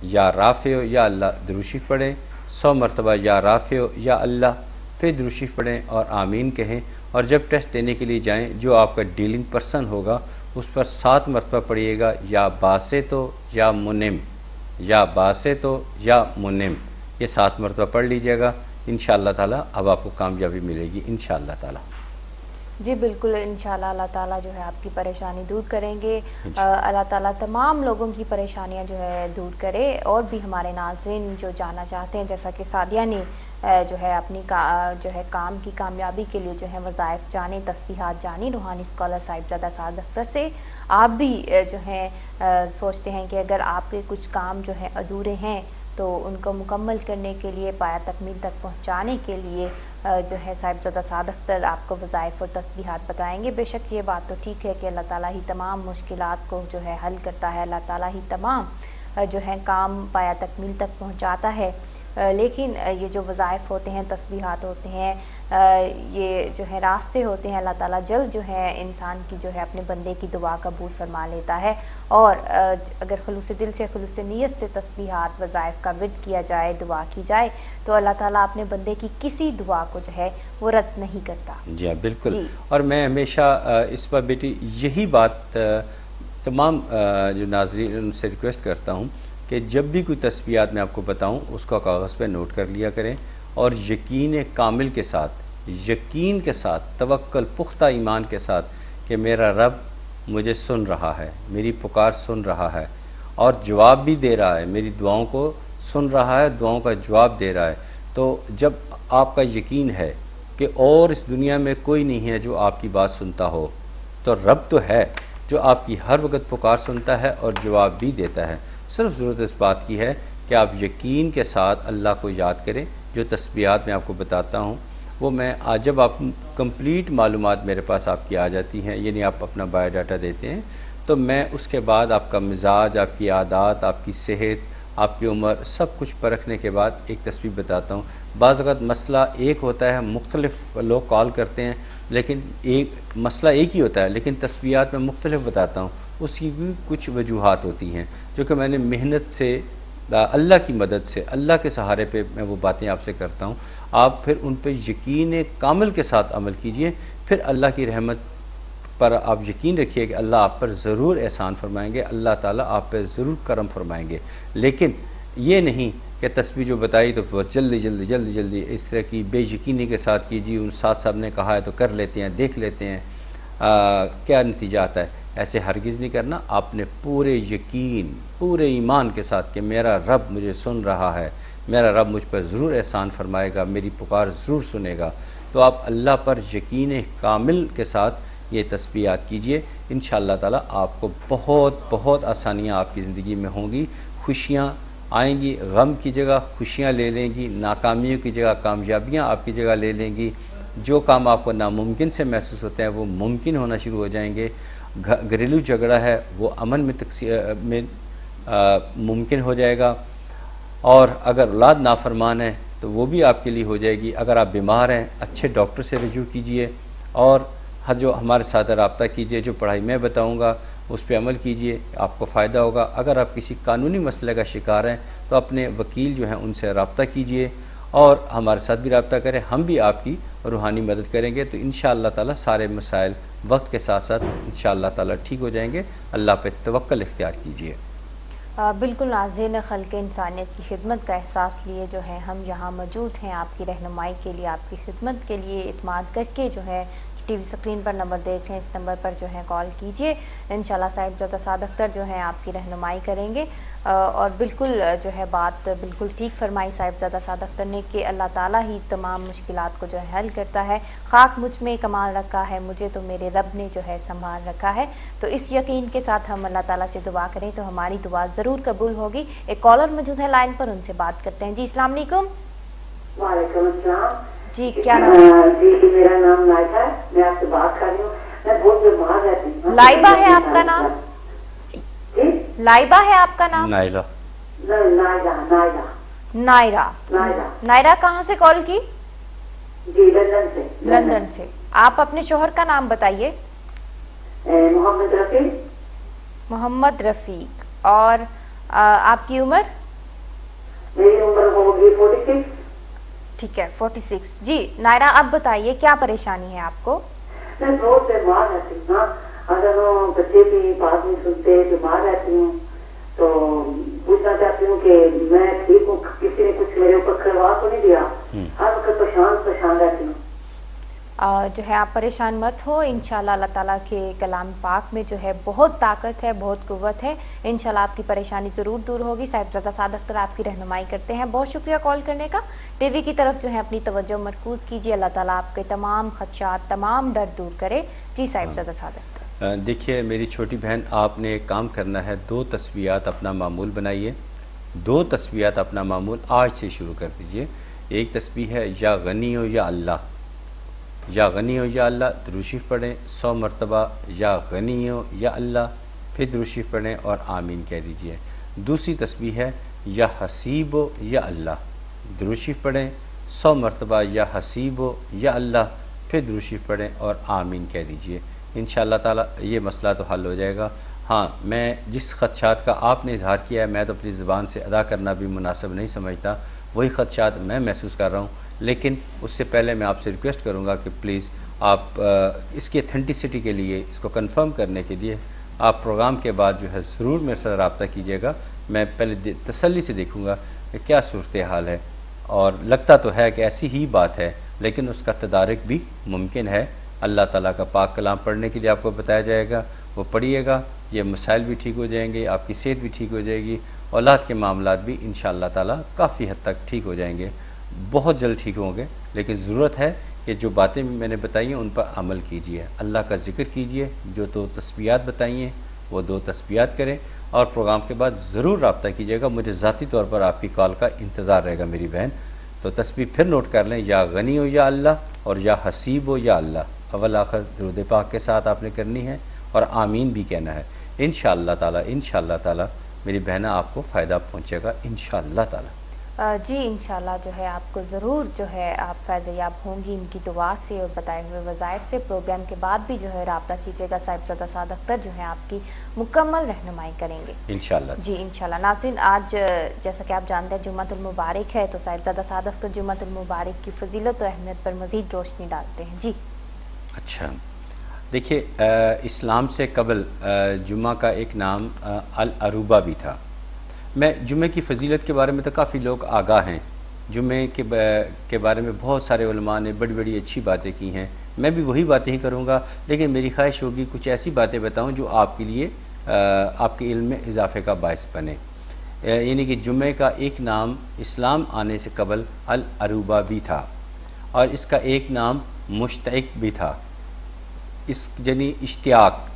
या राफ़ियो या अल्लाह दुरूशीफ पढ़ें 100 मरतबा, या राफ़ियो या अल्लाह, फिर दुरूशीफ पढ़ें और आमीन कहें। और जब टेस्ट देने के लिए जाएं, जो आपका डीलिंग पर्सन होगा उस पर 7 मरतबा पढ़िएगा, या बासे तो या मुनिम, या बासे तो या मुनिम, ये 7 मरतबा पढ़ लीजिएगा। इंशाअल्लाह ताला अब आपको कामयाबी मिलेगी इंशाअल्लाह ताला। जी बिल्कुल, इंशाल्लाह अल्लाह ताला जो है आपकी परेशानी दूर करेंगे। अल्लाह ताला तमाम लोगों की परेशानियां जो है दूर करे। और भी हमारे नाज़रीन जो जानना चाहते हैं, जैसा कि सादिया ने जो है अपनी जो है काम की कामयाबी के लिए जो है वज़ाइफ जाने, तस्बीहात जानी रूहानी स्कॉलर साहिबजादा साद अख्तर से, आप भी जो है सोचते हैं कि अगर आपके कुछ काम जो है अधूरे हैं तो उनको मुकम्मल करने के लिए, पाया तकमील तक पहुंचाने के लिए जो है साहिबजादा साद अख्तर आपको वज़ाइफ और तस्बीहात बताएंगे। बेशक ये बात तो ठीक है कि अल्लाह ताला ही तमाम मुश्किलात को जो है हल करता है, अल्लाह ताला ही तमाम जो है काम पाया तकमील तक पहुंचाता है। लेकिन ये जो वज़ाइफ होते हैं, तस्बीहात होते हैं, ये जो है रास्ते होते हैं, अल्लाह ताला जल्द जो है इंसान की जो है अपने बंदे की दुआ कबूल फरमा लेता है। और अगर खुलूस दिल से, खुलूस नीयत से तस्बीहात वज़ाइफ का विर्द किया जाए, दुआ की जाए, तो अल्लाह ताला अपने बंदे की किसी दुआ को जो है वो रद्द नहीं करता। जी हाँ बिल्कुल। और मैं हमेशा इस पर बेटी यही बात तमाम जो नाज़रीन उनसे रिक्वेस्ट करता हूँ कि जब भी कोई तस्बीहात मैं आपको बताऊं उसका कागज़ पे नोट कर लिया करें, और यकीन कामिल के साथ, यकीन के साथ, तवक्कल पुख्ता ईमान के साथ कि मेरा रब मुझे सुन रहा है, मेरी पुकार सुन रहा है और जवाब भी दे रहा है, मेरी दुआओं को सुन रहा है, दुआओं का जवाब दे रहा है। तो जब आपका यकीन है कि और इस दुनिया में कोई नहीं है जो आपकी बात सुनता हो, तो रब तो है जो आपकी हर वक्त पुकार सुनता है और जवाब भी देता है। सिर्फ ज़रूरत इस बात की है कि आप यकीन के साथ अल्लाह को याद करें। जो तस्बीहात मैं आपको बताता हूँ वो मैं आज जब आप कंप्लीट मालूमात मेरे पास आपकी आ जाती हैं, यानी आप अपना बायोडाटा देते हैं, तो मैं उसके बाद आपका मिजाज, आपकी आदत, आपकी सेहत, आपकी उम्र, सब कुछ परखने के बाद एक तस्बीह बताता हूँ। बाज़ वक़्त मसला एक होता है, मुख्तलिफ लोग कॉल करते हैं, लेकिन एक मसला एक ही होता है, लेकिन तस्बीहात में मुख्तलिफ बताता हूँ। उसकी भी कुछ वजूहात होती हैं जो कि मैंने मेहनत से, अल्लाह की मदद से, अल्लाह के सहारे पे मैं वो बातें आपसे करता हूँ। आप फिर उन पे यकीन कामिल के साथ अमल कीजिए, फिर अल्लाह की रहमत पर आप यकीन रखिए कि अल्लाह आप पर ज़रूर एहसान फरमाएंगे, अल्लाह ताला आप पर ज़रूर करम फरमाएंगे। लेकिन ये नहीं कि तस्बीह जो बताई तो जल्दी जल्दी जल्दी जल्दी इस तरह की बेयकीनी के साथ कीजिए, उन साथ साहब ने कहा है तो कर लेते हैं, देख लेते हैं क्या नतीजा आता है। ऐसे हरगिज़ नहीं करना। आपने पूरे यकीन, पूरे ईमान के साथ कि मेरा रब मुझे सुन रहा है, मेरा रब मुझ पर ज़रूर एहसान फरमाएगा, मेरी पुकार ज़रूर सुनेगा, तो आप अल्लाह पर यकीन कामिल के साथ ये तस्बीहात कीजिए। इंशाअल्लाह ताला आपको बहुत बहुत आसानियाँ आपकी ज़िंदगी में होंगी, खुशियाँ आएंगी, गम की जगह खुशियाँ ले लेंगी, नाकामियों की जगह कामयाबियाँ आपकी जगह ले लेंगी, जो काम आपको नामुमकिन से महसूस होते हैं वो मुमकिन होना शुरू हो जाएंगे। घरेलू झगड़ा है वो अमन में मुमकिन हो जाएगा। और अगर औलाद नाफरमान है तो वो भी आपके लिए हो जाएगी। अगर आप बीमार हैं अच्छे डॉक्टर से रजू कीजिए और जो हमारे साथ रब्ता कीजिए, जो पढ़ाई मैं बताऊंगा उस पर अमल कीजिए, आपको फ़ायदा होगा। अगर आप किसी कानूनी मसले का शिकार हैं तो अपने वकील जो हैं उनसे रब्ता कीजिए और हमारे साथ भी रब्ता करें, हम भी आपकी रूहानी मदद करेंगे। तो इंशाअल्लाह ताला सारे मसाइल वक्त के साथ साथ इंशाअल्लाह ताला ठीक हो जाएंगे। अल्लाह पे तवक्कल इख्तियार कीजिए। बिल्कुल नाज़रीन, खल्क़ इंसानियत की खिदमत का एहसास लिए जो है हम यहाँ मौजूद हैं आपकी रहनुमाई के लिए, आपकी खिदमत के लिए। इत्माद करके जो है टीवी स्क्रीन पर नंबर देख रहे हैं, इस नंबर पर जो है कॉल कीजिए। इंशाल्लाह साहिबजादा साद अख्तर जो है आपकी रहनुमाई करेंगे। और बिल्कुल जो है बात बिल्कुल ठीक फरमाई साहिबजादा साद अख्तर ने कि अल्लाह ताला ही तमाम मुश्किलात को जो है हल करता है। खाक मुझ में कमाल रखा है, मुझे तो मेरे रब ने जो है संभाल रखा है। तो इस यकीन के साथ हम अल्लाह ताला से दुआ करें तो हमारी दुआ ज़रूर कबूल होगी। एक कॉलर मौजूद है लाइन पर, उनसे बात करते हैं। जी अस्सलाम वालेकुम। वालेकुम अस्सलाम। जी क्या नाम? जी मेरा नाम लाइबा है, मैं आपसे बात कर रही हूँ। मैं बहुत बीमार रहती हूँ। लाइबा है आपका नाम? लाइबा है आपका नाम? नायरा। नायरा नायरा नायरा। नायरा। नायरा कहाँ से कॉल की? जी लंदन से। लंदन से। आप अपने शोहर का नाम बताइए। मोहम्मद रफीक। मोहम्मद रफीक। और आपकी उम्र? मेरी उम्र होगी 46। ठीक है 46। जी नायरा आप बताइए क्या परेशानी है आपको? मैं बहुत बीमार रहती हूँ ना, अगर वो बच्चे भी बात नहीं सुनते, बीमार रहती हूँ। तो पूछना चाहती हूँ कि मैं ठीक हूँ, किसी ने कुछ मेरे ऊपर करवा तो नहीं दिया? हर वक्त परेशान रहती हूँ। जो है आप परेशान मत हो। इंशाल्लाह अल्लाह ताला के कलाम पाक में जो है बहुत ताकत है, बहुत कुव्वत है। इंशाल्लाह आपकी परेशानी ज़रूर दूर होगी। साहिबजादा साद अख्तर आपकी रहनुमाई करते हैं। बहुत शुक्रिया कॉल करने का। टीवी की तरफ जो है अपनी तवज्जो मरकूज़ कीजिए। अल्लाह ताला आपके तमाम खदशात, तमाम डर दूर करे। जी साहिबजादा साद अख्तर। देखिए मेरी छोटी बहन, आपने एक काम करना है, 2 तस्बीहात अपना मामूल बनाइए। 2 तस्बीहात अपना मामूल आज से शुरू कर दीजिए। एक तस्बीह है या गनी हो या अल्लाह, या गनी हो या अल्लाह, दुरूद पढ़ें 100 मरतबा, या गनी हो या अल्लाह, फिर दुरूद पढ़ें और आमीन कह दीजिए। दूसरी तस्बीह है या हसीब हो या अल्लाह, दुरूद पढ़ें 100 मरतबा, या हसीब हो या अल्लाह, फिर दुरूद पढ़ें और आमीन कह दीजिए। इंशाअल्लाह ताला ये मसला तो हल हो जाएगा। हाँ, मैं जिस खदशात का आपने इजहार किया है, मैं तो अपनी ज़ुबान से अदा करना भी मुनासिब नहीं समझता, वही खदशात मैं महसूस कर रहा हूँ। लेकिन उससे पहले मैं आपसे रिक्वेस्ट करूँगा कि प्लीज़ आप इसकी अथेंटिसिटी के लिए, इसको कंफर्म करने के लिए आप प्रोग्राम के बाद जो है ज़रूर मेरे साथ रब्ता कीजिएगा। मैं पहले तसल्ली से देखूँगा कि क्या सूरत हाल है, और लगता तो है कि ऐसी ही बात है, लेकिन उसका तदारुक भी मुमकिन है। अल्लाह ताला का पाक कलाम पढ़ने के लिए आपको बताया जाएगा, वो पढ़िएगा, ये मसाइल भी ठीक हो जाएंगे, आपकी सेहत भी ठीक हो जाएगी, औलाद के मामलात भी इंशाअल्लाह ताला काफ़ी हद तक ठीक हो जाएंगे, बहुत जल्द ठीक होंगे। लेकिन ज़रूरत है कि जो बातें मैंने बताई हैं उन पर अमल कीजिए, अल्लाह का ज़िक्र कीजिए। जो 2 तस्बीहात बताई हैं वो 2 तस्बीहात करें और प्रोग्राम के बाद ज़रूर रब्ता कीजिएगा। मुझे ज़ाती तौर पर आपकी कॉल का इंतज़ार रहेगा मेरी बहन। तो तस्बीह फिर नोट कर लें, या गनी हो या अल्लाह और या हसीब हो या अल्लाह, अव्वल आखिर दुरूद पाक के साथ आपने करनी है और आमीन भी कहना है। इंशाअल्लाह ताला मेरी बहना आपको फ़ायदा पहुँचेगा इंशाअल्लाह ताला। जी इंशाल्लाह जो है आपको ज़रूर जो है आप फैज़याब होंगी इनकी दुआ से और बताए हुए वज़ाइफ से। प्रोग्राम के बाद भी जो है रब्ता कीजिएगा। साहिबजादा साद अख्तर जो है आपकी मुकम्मल रहनुमाई करेंगे इंशाल्लाह। जी इंशाल्लाह। नाज़रीन, आज जैसा कि आप जानते हैं जुम्मतुल मुबारक है, तो साहिबजादा साद अख्तर जुम्मतुल मुबारक की फजीलत और अहमियत पर मज़ीद रोशनी डालते हैं। जी अच्छा, देखिए इस्लाम से कबल जुम्मा का एक नाम अल अरूबा भी था। मैं जुम्मे की फजीलत के बारे में तो काफ़ी लोग आगाह हैं, जुम्मे के बारे में बहुत सारे उलमा ने बड़ी बड़ी अच्छी बातें की हैं। मैं भी वही बातें ही करूँगा, लेकिन मेरी ख्वाहिश होगी कुछ ऐसी बातें बताऊँ जो आपके लिए आपके इल्म में इजाफे का बायस बने। यानी कि जुम्मे का एक नाम इस्लाम आने से कबल अल अरूबा भी था और इसका एक नाम मुश्तइक भी था। इस यानी इश्तियाक,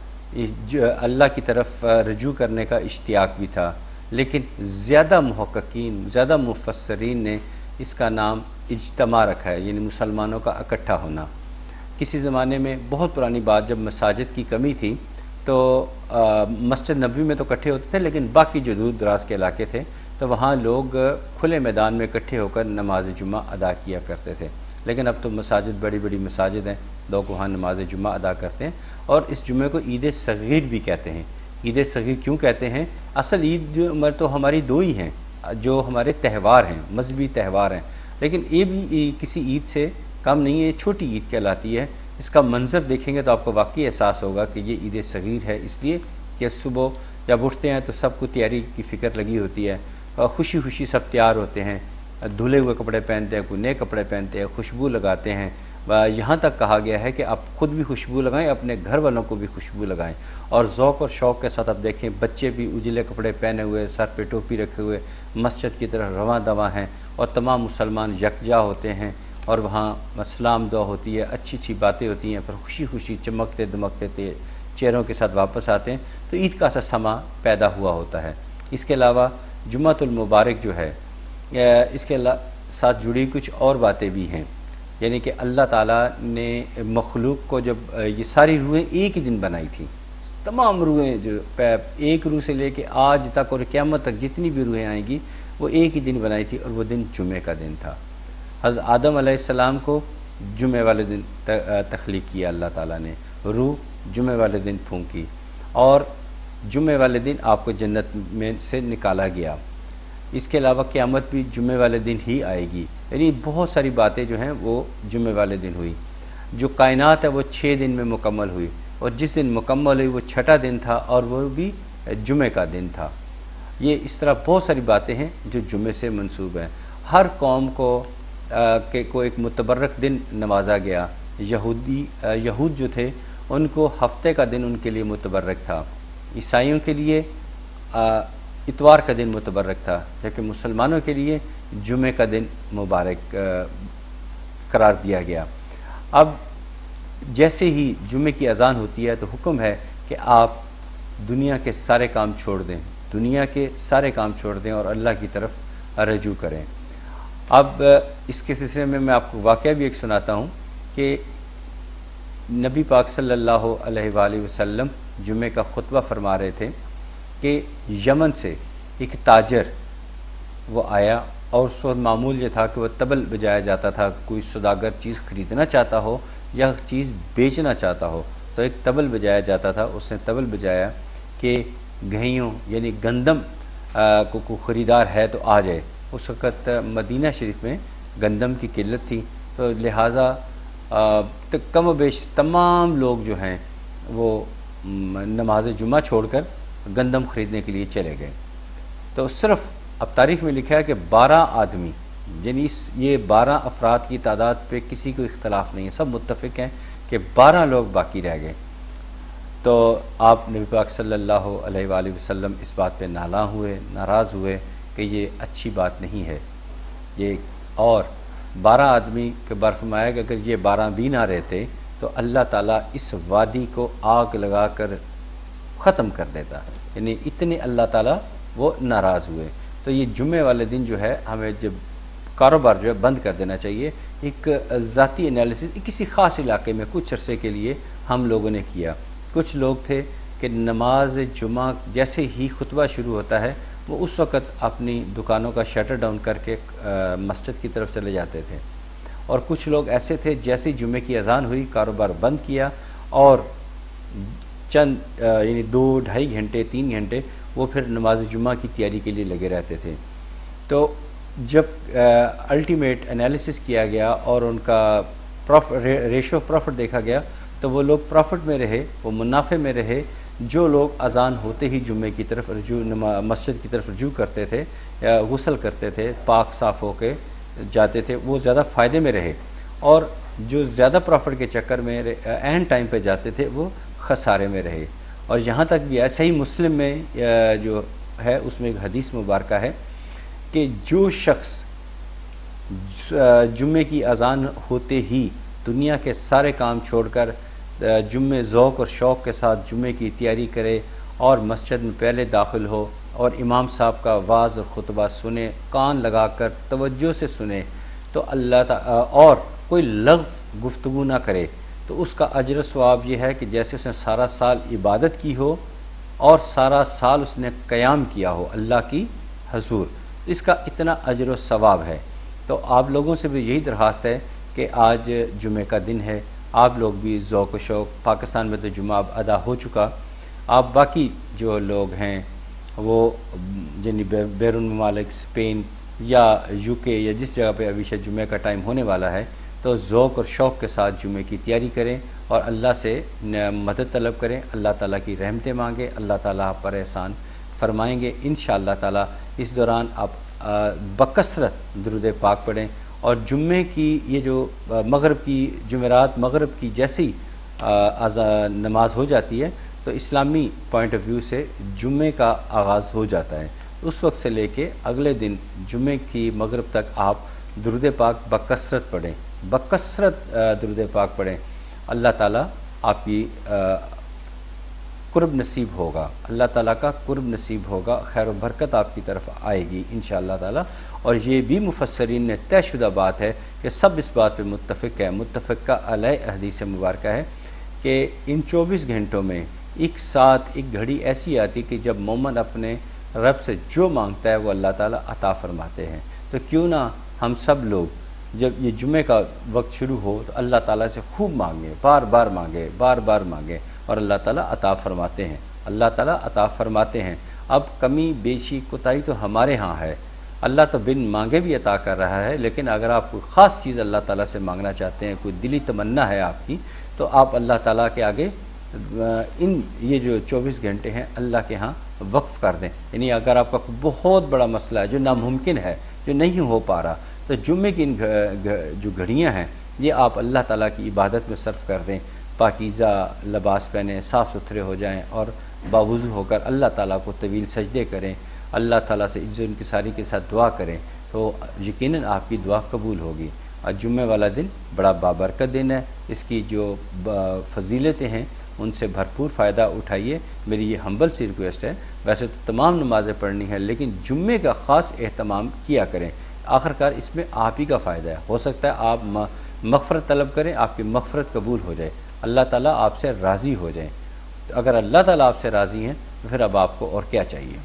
अल्लाह की तरफ रजू करने का इश्तियाक भी था। लेकिन ज़्यादा मुहक्किकीन, ज़्यादा मुफस्सरीन ने इसका नाम इज्तमा रखा है, यानी मुसलमानों का इकट्ठा होना। किसी ज़माने में, बहुत पुरानी बात, जब मसाजिद की कमी थी तो मस्जिद नबवी में तो इकट्ठे होते थे, लेकिन बाकी जो दूर दराज के इलाके थे तो वहाँ लोग खुले मैदान में इकट्ठे होकर नमाज जुमा अदा किया करते थे। लेकिन अब तो मसाजिद, बड़ी बड़ी मसाजिद हैं, लोग वहाँ नमाज जुमा अदा करते हैं। और इस जुमे को ईद सगीर भी कहते हैं। ईद सगीर क्यों कहते हैं? असल ईद तो हमारी दो ही हैं जो हमारे त्यौहार हैं, मजहबी त्यौहार हैं, लेकिन ये भी किसी ईद से कम नहीं है, छोटी ईद कहलाती है। इसका मंज़र देखेंगे तो आपको वाकई एहसास होगा कि ये ईद सगीर है, इसलिए कि सुबह जब उठते हैं तो सबको तैयारी की फ़िक्र लगी होती है, खुशी खुशी सब तैयार होते हैं, धुले हुए कपड़े पहनते हैं, कोई नए कपड़े पहनते हैं, खुशबू लगाते हैं। यहाँ तक कहा गया है कि आप खुद भी खुशबू लगाएं, अपने घर वालों को भी खुशबू लगाएं। और ज़ौक़ और शौक़ के साथ आप देखें, बच्चे भी उजले कपड़े पहने हुए, सर पे टोपी रखे हुए मस्जिद की तरफ रवां दवा हैं, और तमाम मुसलमान यकजा होते हैं और वहाँ सलाम दुआ होती है, अच्छी अच्छी बातें होती हैं, फिर खुशी खुशी चमकते दमकते चेहरों के साथ वापस आते हैं। तो ईद का सा समा पैदा हुआ होता है। इसके अलावा जुम्मतुल मुबारक जो है, इसके साथ जुड़ी कुछ और बातें भी हैं, यानी कि अल्लाह ताला ने मखलूक को, जब ये सारी रूहें एक ही दिन बनाई थी, तमाम रूहें जो एक रूह से लेके आज तक और क़यामत तक जितनी भी रूहें आएंगी वो एक ही दिन बनाई थी, और वो दिन जुमे का दिन था। हज़रत आदम अलैहिस्सलाम को जुमे वाले दिन तख्लीक किया अल्लाह ताला ने, रूह जुमे वाले दिन फूंकी, और जुमे वाले दिन आपको जन्नत में से निकाला गया। इसके अलावा क़यामत भी जुमे वाले दिन ही आएगी, यानी बहुत सारी बातें जो हैं वो जुमे वाले दिन हुई। जो कायनात है वो 6 दिन में मुकम्मल हुई, और जिस दिन मुकम्मल हुई वो छठा दिन था, और वो भी जुमे का दिन था। ये इस तरह बहुत सारी बातें हैं जो जुमे से मंसूब हैं। हर कौम को एक मुतबर्रक दिन नवाजा गया। यहूद जो थे उनको हफ्ते का दिन उनके लिए मुतबर्रक था, ईसाइयों के लिए इतवार का दिन मुतबर्रक था, जबकि मुसलमानों के लिए जुमे का दिन मुबारक करार दिया गया। अब जैसे ही जुमे की अज़ान होती है तो हुक्म है कि आप दुनिया के सारे काम छोड़ दें, दुनिया के सारे काम छोड़ दें और अल्लाह की तरफ रजू करें। अब इसके सिलसिले में मैं आपको वाक़या भी एक सुनाता हूँ कि नबी पाक सल्लल्लाहु अलैहि वसल्लम जुमे का खुतबा फरमा रहे थे कि यमन से एक ताजर वो आया, और उस वक्त मामूल ये था कि वह तबल बजाया जाता था। कोई सौदागर चीज़ ख़रीदना चाहता हो या चीज़ बेचना चाहता हो तो एक तबल बजाया जाता था। उसने तबल बजाया कि गेहूँ यानी गंदम को ख़रीदार है तो आ जाए। उस वक़्त मदीना शरीफ में गंदम की किल्लत थी, तो लिहाजा कम बेश तमाम लोग जो हैं वो नमाज जुमा छोड़कर गंदम ख़रीदने के लिए चले गए। तो सिर्फ़ अब तारीख़ में लिखा है कि 12 आदमी, यानी ये 12 अफराद की तादाद पे किसी को इख्तलाफ नहीं है, सब मुत्तफ़िक़ हैं कि 12 लोग बाकी रह गए। तो आप नबी पाक सल्लल्लाहु अलैहि वसल्लम इस बात पे नाराज़ हुए कि ये अच्छी बात नहीं है ये। और 12 आदमी के बारे फरमाया कि अगर ये 12 भी ना रहते तो अल्लाह ताला इस वादी को आग लगा कर ख़त्म कर देता, यानी इतने अल्लाह ताला वो नाराज़ हुए। तो ये जुमे वाले दिन जो है हमें जब कारोबार जो है बंद कर देना चाहिए। एक ज़ाती एनालिसिस किसी ख़ास इलाके में कुछ अरसे के लिए हम लोगों ने किया। कुछ लोग थे कि नमाज जुमा जैसे ही खुतबा शुरू होता है वो उस वक़्त अपनी दुकानों का शटर डाउन करके मस्जिद की तरफ चले जाते थे, और कुछ लोग ऐसे थे जैसे ही जुमे की अज़ान हुई कारोबार बंद किया और चंद यानी 2-2.5 घंटे 3 घंटे वो फिर नमाज जुमा की तैयारी के लिए लगे रहते थे। तो जब अल्टीमेट एनालिसिस किया गया और उनका रेशो प्रॉफिट देखा गया तो वो लोग प्रॉफिट में रहे, वो मुनाफे में रहे। जो लोग अज़ान होते ही जुमे की तरफ मस्जिद की तरफ रजू करते थे या गुस्ल करते थे, पाक साफ़ होके जाते थे, वो ज़्यादा फ़ायदे में रहे, और जो ज़्यादा प्रॉफिट के चक्कर में एन टाइम पे जाते थे वो खसारे में रहे। और यहाँ तक भी है, सही मुस्लिम में जो है उसमें एक हदीस मुबारक है कि जो शख्स जुम्मे की अज़ान होते ही दुनिया के सारे काम छोड़कर जुम्मे ज़ौक़ और शौक़ के साथ जुम्मे की तैयारी करे और मस्जिद में पहले दाखिल हो और इमाम साहब का वाज़ और ख़ुतबा सुने, कान लगाकर तवज्जो से सुने, तो और कोई लग गुफ्तगू ना करे तो उसका अजर सवाब ये है कि जैसे उसने सारा साल इबादत की हो और सारा साल उसने क़याम किया हो अल्लाह की हजूर, इसका इतना अजर सवाब है। तो आप लोगों से भी यही दरख्वास्त है कि आज जुमे का दिन है, आप लोग भी ज़ौक़ शौक़, पाकिस्तान में तो जुमा अब अदा हो चुका, आप बाकी जो लोग हैं वो यानी बैरून ममालिक, स्पेन या यूके या जिस जगह पे अभी शायद जुमे का टाइम होने वाला है, तो ज़ौक़ और शौक़ के साथ जुमे की तैयारी करें और अल्लाह से मदद तलब करें, अल्लाह ताला की रहमतें मांगें, अल्लाह ताला आप पर एहसान फरमाएंगे इंशाअल्लाह ताला। इस दौरान आप बकसरत दुरूद पाक पढ़ें और जुम्मे की ये जो मगरिब की जुमेरात मगरिब की जैसी नमाज हो जाती है तो इस्लामी पॉइंट ऑफ व्यू से जुम्मे का आगाज़ हो जाता है। उस वक्त से लेके अगले दिन जुम्मे की मगरिब तक आप दुरूद पाक बकसरत पढ़ें, बकसरत दुरूद पाक पढ़ें। अल्लाह ताला आपकी कुर्ब नसीब होगा, अल्लाह ताला का कुर्ब नसीब होगा, खैर व बरकत आपकी तरफ आएगी इंशाअल्लाह ताला। और ये भी मुफस्सरीन ने तयशुदा बात है कि सब इस बात पे मुत्तफ़िक़ है, मुत्तफ़िक़ा अलैह हदीस मुबारक है कि इन 24 घंटों में एक साथ एक घड़ी ऐसी आती कि जब मोमिन अपने रब से जो मांगता है वो अल्लाह ताला अता फरमाते हैं। तो क्यों ना हम सब लोग जब ये जुमे का वक्त शुरू हो तो अल्लाह ताला से खूब मांगे, बार बार मांगे, बार बार मांगे और अल्लाह ताला अता फरमाते हैं, अल्लाह ताला अता फरमाते हैं। अब कमी बेशी कोताही तो हमारे यहाँ है, अल्लाह तो बिन मांगे भी अता कर रहा है, लेकिन अगर आप कोई ख़ास चीज़ अल्लाह ताला से मांगना चाहते हैं, कोई दिली तमन्ना है आपकी, तो आप अल्लाह ताला के आगे इन ये जो 24 घंटे हैं अल्लाह के यहाँ वक्फ़ कर दें। यानी अगर आपका बहुत बड़ा मसला है जो नामुमकिन है, जो नहीं हो पा रहा, तो जुम्मे की इन जो घड़ियाँ हैं ये आप अल्लाह ताला की इबादत में सर्फ कर दें, पाकीज़ा लिबास पहने, साफ़ सुथरे हो जाएं और बावुज़ू होकर अल्लाह ताला को तवील सजदे करें, अल्लाह ताला से इज़्ज़त इंकिसारी के साथ दुआ करें तो यकीनन आपकी दुआ कबूल होगी। और जुम्मे वाला दिन बड़ा बाबरकत दिन है, इसकी जो फजीलतें हैं उनसे भरपूर फ़ायदा उठाइए। मेरी ये हम्बल सी रिक्वेस्ट है, वैसे तो तमाम नमाज़ें पढ़नी है लेकिन जुम्मे का ख़ास एहतमाम किया करें, आखिरकार इसमें आप ही का फ़ायदा है। हो सकता है आप मग़फ़रत तलब करें, आपकी मग़फ़रत कबूल हो जाए, अल्लाह ताला आपसे राज़ी हो जाए। तो अगर अल्लाह ताला आपसे राज़ी हैं तो फिर अब आपको और क्या चाहिए।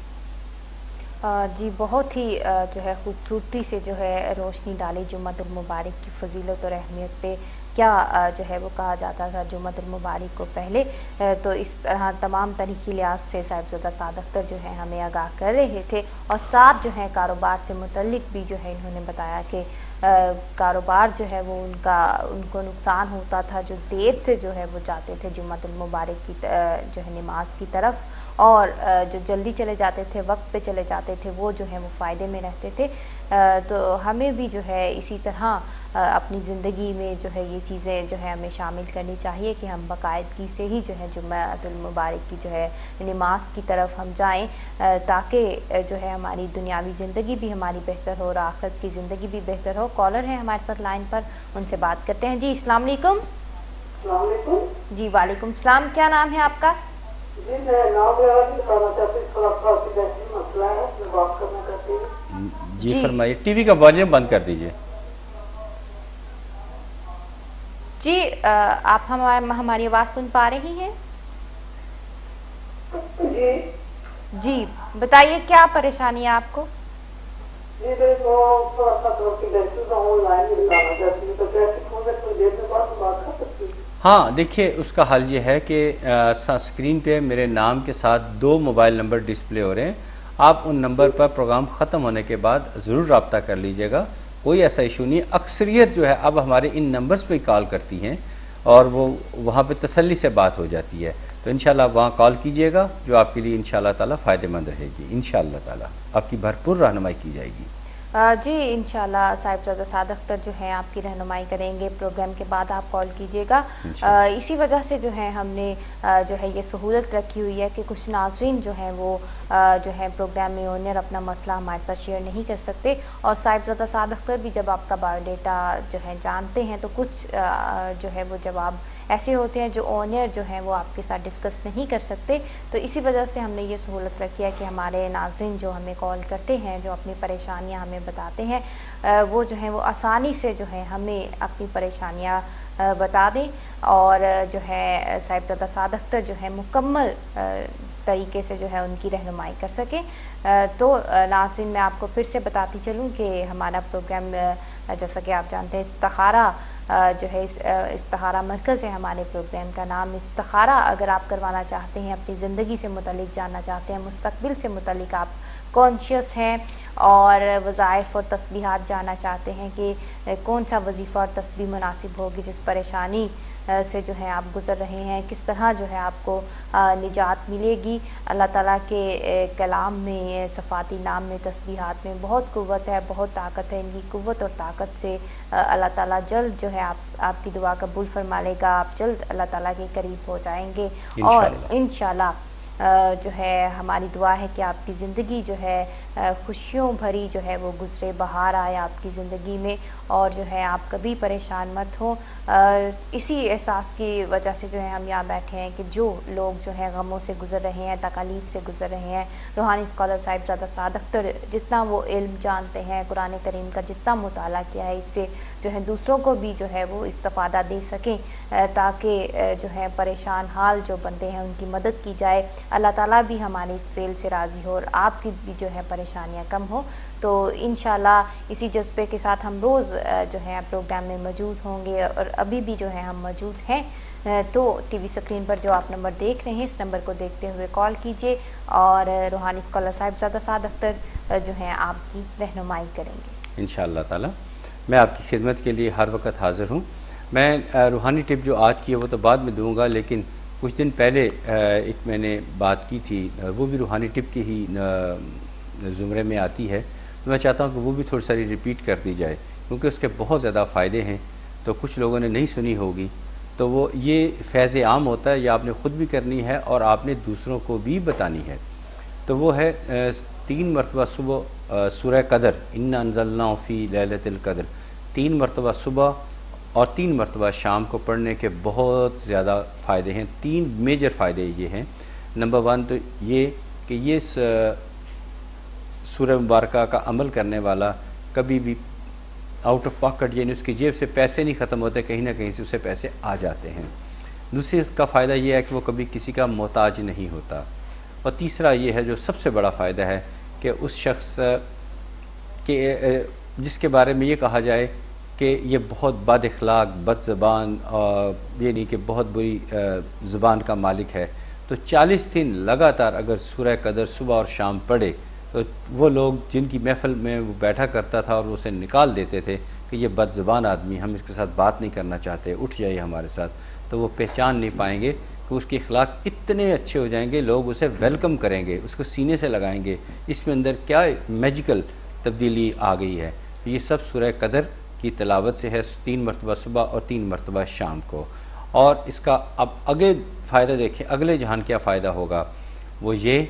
जी बहुत ही जो है खूबसूरती से जो है रोशनी डाली जुम्मतुल मुबारक की फ़जीलत और अहमियत पे। क्या जो है वो कहा जाता था जुम्मतुल मुबारक को पहले, तो इस तरह तमाम तरीक़ी लिहाज से साहिबज़ादा साद अख्तर जो है हमें आगाह कर रहे थे। और साथ जो है कारोबार से मुतल्लिक़ भी जो है इन्होंने बताया कि कारोबार जो है वो उनको नुकसान होता था जो देर से जो है वो जाते थे जुम्मतुल मुबारक की जो है नमाज की तरफ, और जो जल्दी चले जाते थे, वक्त पे चले जाते थे, वो जो है वो फ़ायदे में रहते थे। तो हमें भी जो है इसी तरह अपनी ज़िंदगी में जो है ये चीज़ें जो है हमें शामिल करनी चाहिए कि हम बाकायदगी से ही जो है जुम्मतुल मुबारक की जो है नमाज की तरफ हम जाएं, ताकि जो है हमारी दुनियावी ज़िंदगी भी हमारी बेहतर हो और आखिरत की ज़िंदगी भी बेहतर हो। कॉलर है हमारे साथ लाइन पर, उनसे बात करते हैं। जी अस्सलाम वालेकुम। जी वालेकुम सलाम, क्या नाम है आपका? जी मैं नाम बताना चाहती हूँ, थोड़ा मसला है, मैं बात करना चाहती हूँ। जी फरमाइए, टीवी का वॉल्यूम बंद कर दीजिए। जी आप हमारी आवाज़ सुन पा रही हैं? जी जी बताइए क्या परेशानी है आपको? जी मेरे को थोड़ा सा ऑनलाइन बताना चाहती हूँ, तो कैसे देर में बात कर सकती हूँ? हाँ देखिए, उसका हल ये है कि स्क्रीन पे मेरे नाम के साथ 2 मोबाइल नंबर डिस्प्ले हो रहे हैं। आप उन नंबर पर प्रोग्राम ख़त्म होने के बाद ज़रूर रब्ता कर लीजिएगा, कोई ऐसा इशू नहीं है। अक्सरियत जो है अब हमारे इन नंबर्स पे कॉल करती हैं और वो वहाँ पे तसल्ली से बात हो जाती है। तो इंशाल्लाह वहाँ कॉल कीजिएगा जो आपके लिए इंशाल्लाह ताला फ़ायदेमंद रहेगी। इंशाल्लाह ताला आपकी भरपूर रहनुमाई की जाएगी। जी इंशाल्लाह साहिबज़ादा साद अख्तर जो है आपकी रहनुमाई करेंगे। प्रोग्राम के बाद आप कॉल कीजिएगा। इसी वजह से जो है हमने जो है ये सहूलत रखी हुई है कि कुछ नाज़रीन जो है वो जो है प्रोग्राम में ओनर अपना मसला हमारे साथ शेयर नहीं कर सकते, और साहिबज़ादा साद अख्तर भी जब आपका बायोडाटा जो है जानते हैं तो कुछ जो है वो जवाब ऐसे होते हैं जो ऑनर जो है वो आपके साथ डिस्कस नहीं कर सकते। तो इसी वजह से हमने ये सहूलत रखी है कि हमारे नाज़रीन जो हमें कॉल करते हैं, जो अपनी परेशानियां हमें बताते हैं, वो जो है वो आसानी से जो है हमें अपनी परेशानियां बता दें और जो है साहिबजादा साद अख्तर जो है मुकम्मल तरीके से जो है उनकी रहनुमाई कर सके। तो नाज़रीन मैं आपको फिर से बताती चलूँ कि हमारा प्रोग्राम जैसा कि आप जानते हैं इस्तिखारा जो है इस्तिखारा मरकज़ है। हमारे प्रोग्राम का नाम इस्तिखारा। अगर आप करवाना चाहते हैं, अपनी ज़िंदगी से मुतल्लिक जानना चाहते हैं, मुस्तकबिल से मुतल्लिक आप कॉन्शियस हैं और वज़ाइफ और तस्बीहात जानना चाहते हैं कि कौन सा वजीफ़ा और तस्बीह मुनासिब होगी, जिस परेशानी से जो है आप गुज़र रहे हैं, किस तरह जो है आपको निजात मिलेगी। अल्लाह ताला के कलाम में, सफ़ाती नाम में, तस्बीहात में बहुत क़ुव्वत है, बहुत ताकत है। इनकी क़ुव्वत और ताकत से अल्लाह ताला जल्द जो है आपकी दुआ कबूल फरमा लेगा। आप जल्द अल्लाह ताला के करीब हो जाएंगे और इंशाअल्लाह जो है हमारी दुआ है कि आपकी ज़िंदगी जो है खुशियों भरी जो है वो गुज़रे, बहार आए आपकी ज़िंदगी में और जो है आप कभी परेशान मत हो। इसी एहसास की वजह से जो है हम यहाँ बैठे हैं कि जो लोग जो है गमों से गुज़र रहे हैं, तकालीफ से गुज़र रहे हैं, रूहानी स्कॉलर साहिबजादा साद अख्तर जितना वो इल्म जानते हैं, कुरान करीम का जितना मुताला किया है, इससे जो है दूसरों को भी जो है वो इस्तिफ़ादा दे सकें ताकि जो है परेशान हाल जो बंदे हैं उनकी मदद की जाए। अल्लाह ताला भी हमारे इस फेल से राज़ी हो और आपकी भी जो है परेशानियां कम हो। तो इंशाल्लाह इसी जज्बे के साथ हम रोज़ जो है प्रोग्राम में मौजूद होंगे और अभी भी जो है हम मौजूद हैं। तो टीवी स्क्रीन पर जो आप नंबर देख रहे हैं, इस नंबर को देखते हुए कॉल कीजिए और रूहानी स्कॉलर साहिबजादा साद अख्तर जो है आपकी रहनुमाई करेंगे इंशाअल्लाह ताला। मैं आपकी खिदमत के लिए हर वक्त हाज़िर हूँ। मैं रूहानी टिप जो आज की है वो तो बाद में दूँगा, लेकिन कुछ दिन पहले एक मैंने बात की थी, वो भी रूहानी टिप के ही ज़ुमरे में आती है। तो मैं चाहता हूँ कि वो भी थोड़ी सारी रिपीट कर दी जाए क्योंकि उसके बहुत ज़्यादा फ़ायदे हैं। तो कुछ लोगों ने नहीं सुनी होगी, तो वो ये फैज़ आम होता है, या आपने ख़ुद भी करनी है और आपने दूसरों को भी बतानी है। तो वो है 3 मरतबा सुबह सूरह कदर, इन्ना अंज़लनाहु फ़ी लैलतिल कदर, 3 मरतबा सुबह और 3 मरतबा शाम को पढ़ने के बहुत ज़्यादा फ़ायदे हैं। 3 मेजर फ़ायदे ये हैं। नंबर 1 तो ये कि ये सूरह मुबारका का अमल करने वाला कभी भी आउट ऑफ पॉकेट, यानी उसकी जेब से पैसे नहीं ख़त्म होते, कहीं ना कहीं से उसे पैसे आ जाते हैं। दूसरी इसका फ़ायदा ये है कि वो कभी किसी का मोहताज नहीं होता। और तीसरा ये है जो सबसे बड़ा फ़ायदा है कि उस शख्स के जिसके बारे में ये कहा जाए कि ये बहुत बद अखलाक, बद ज़बान, ये नहीं कि बहुत बुरी ज़बान का मालिक है, तो 40 दिन लगातार अगर सूरह कदर सुबह और शाम पढ़े तो वो लोग जिनकी महफ़िल में वो बैठा करता था और उसे निकाल देते थे कि ये बद ज़बान आदमी, हम इसके साथ बात नहीं करना चाहते, उठ जाइए हमारे साथ, तो वो पहचान नहीं पाएंगे कि उसके अखलाक इतने अच्छे हो जाएंगे, लोग उसे वेलकम करेंगे, उसको सीने से लगाएंगे। इसमें अंदर क्या मैजिकल तब्दीली आ गई है। तो ये सब सूरह कदर की तिलावत से है, 3 मरतबा सुबह और 3 मरतबा शाम को। और इसका अब आगे फ़ायदा देखें, अगले जहान क्या फ़ायदा होगा, वो ये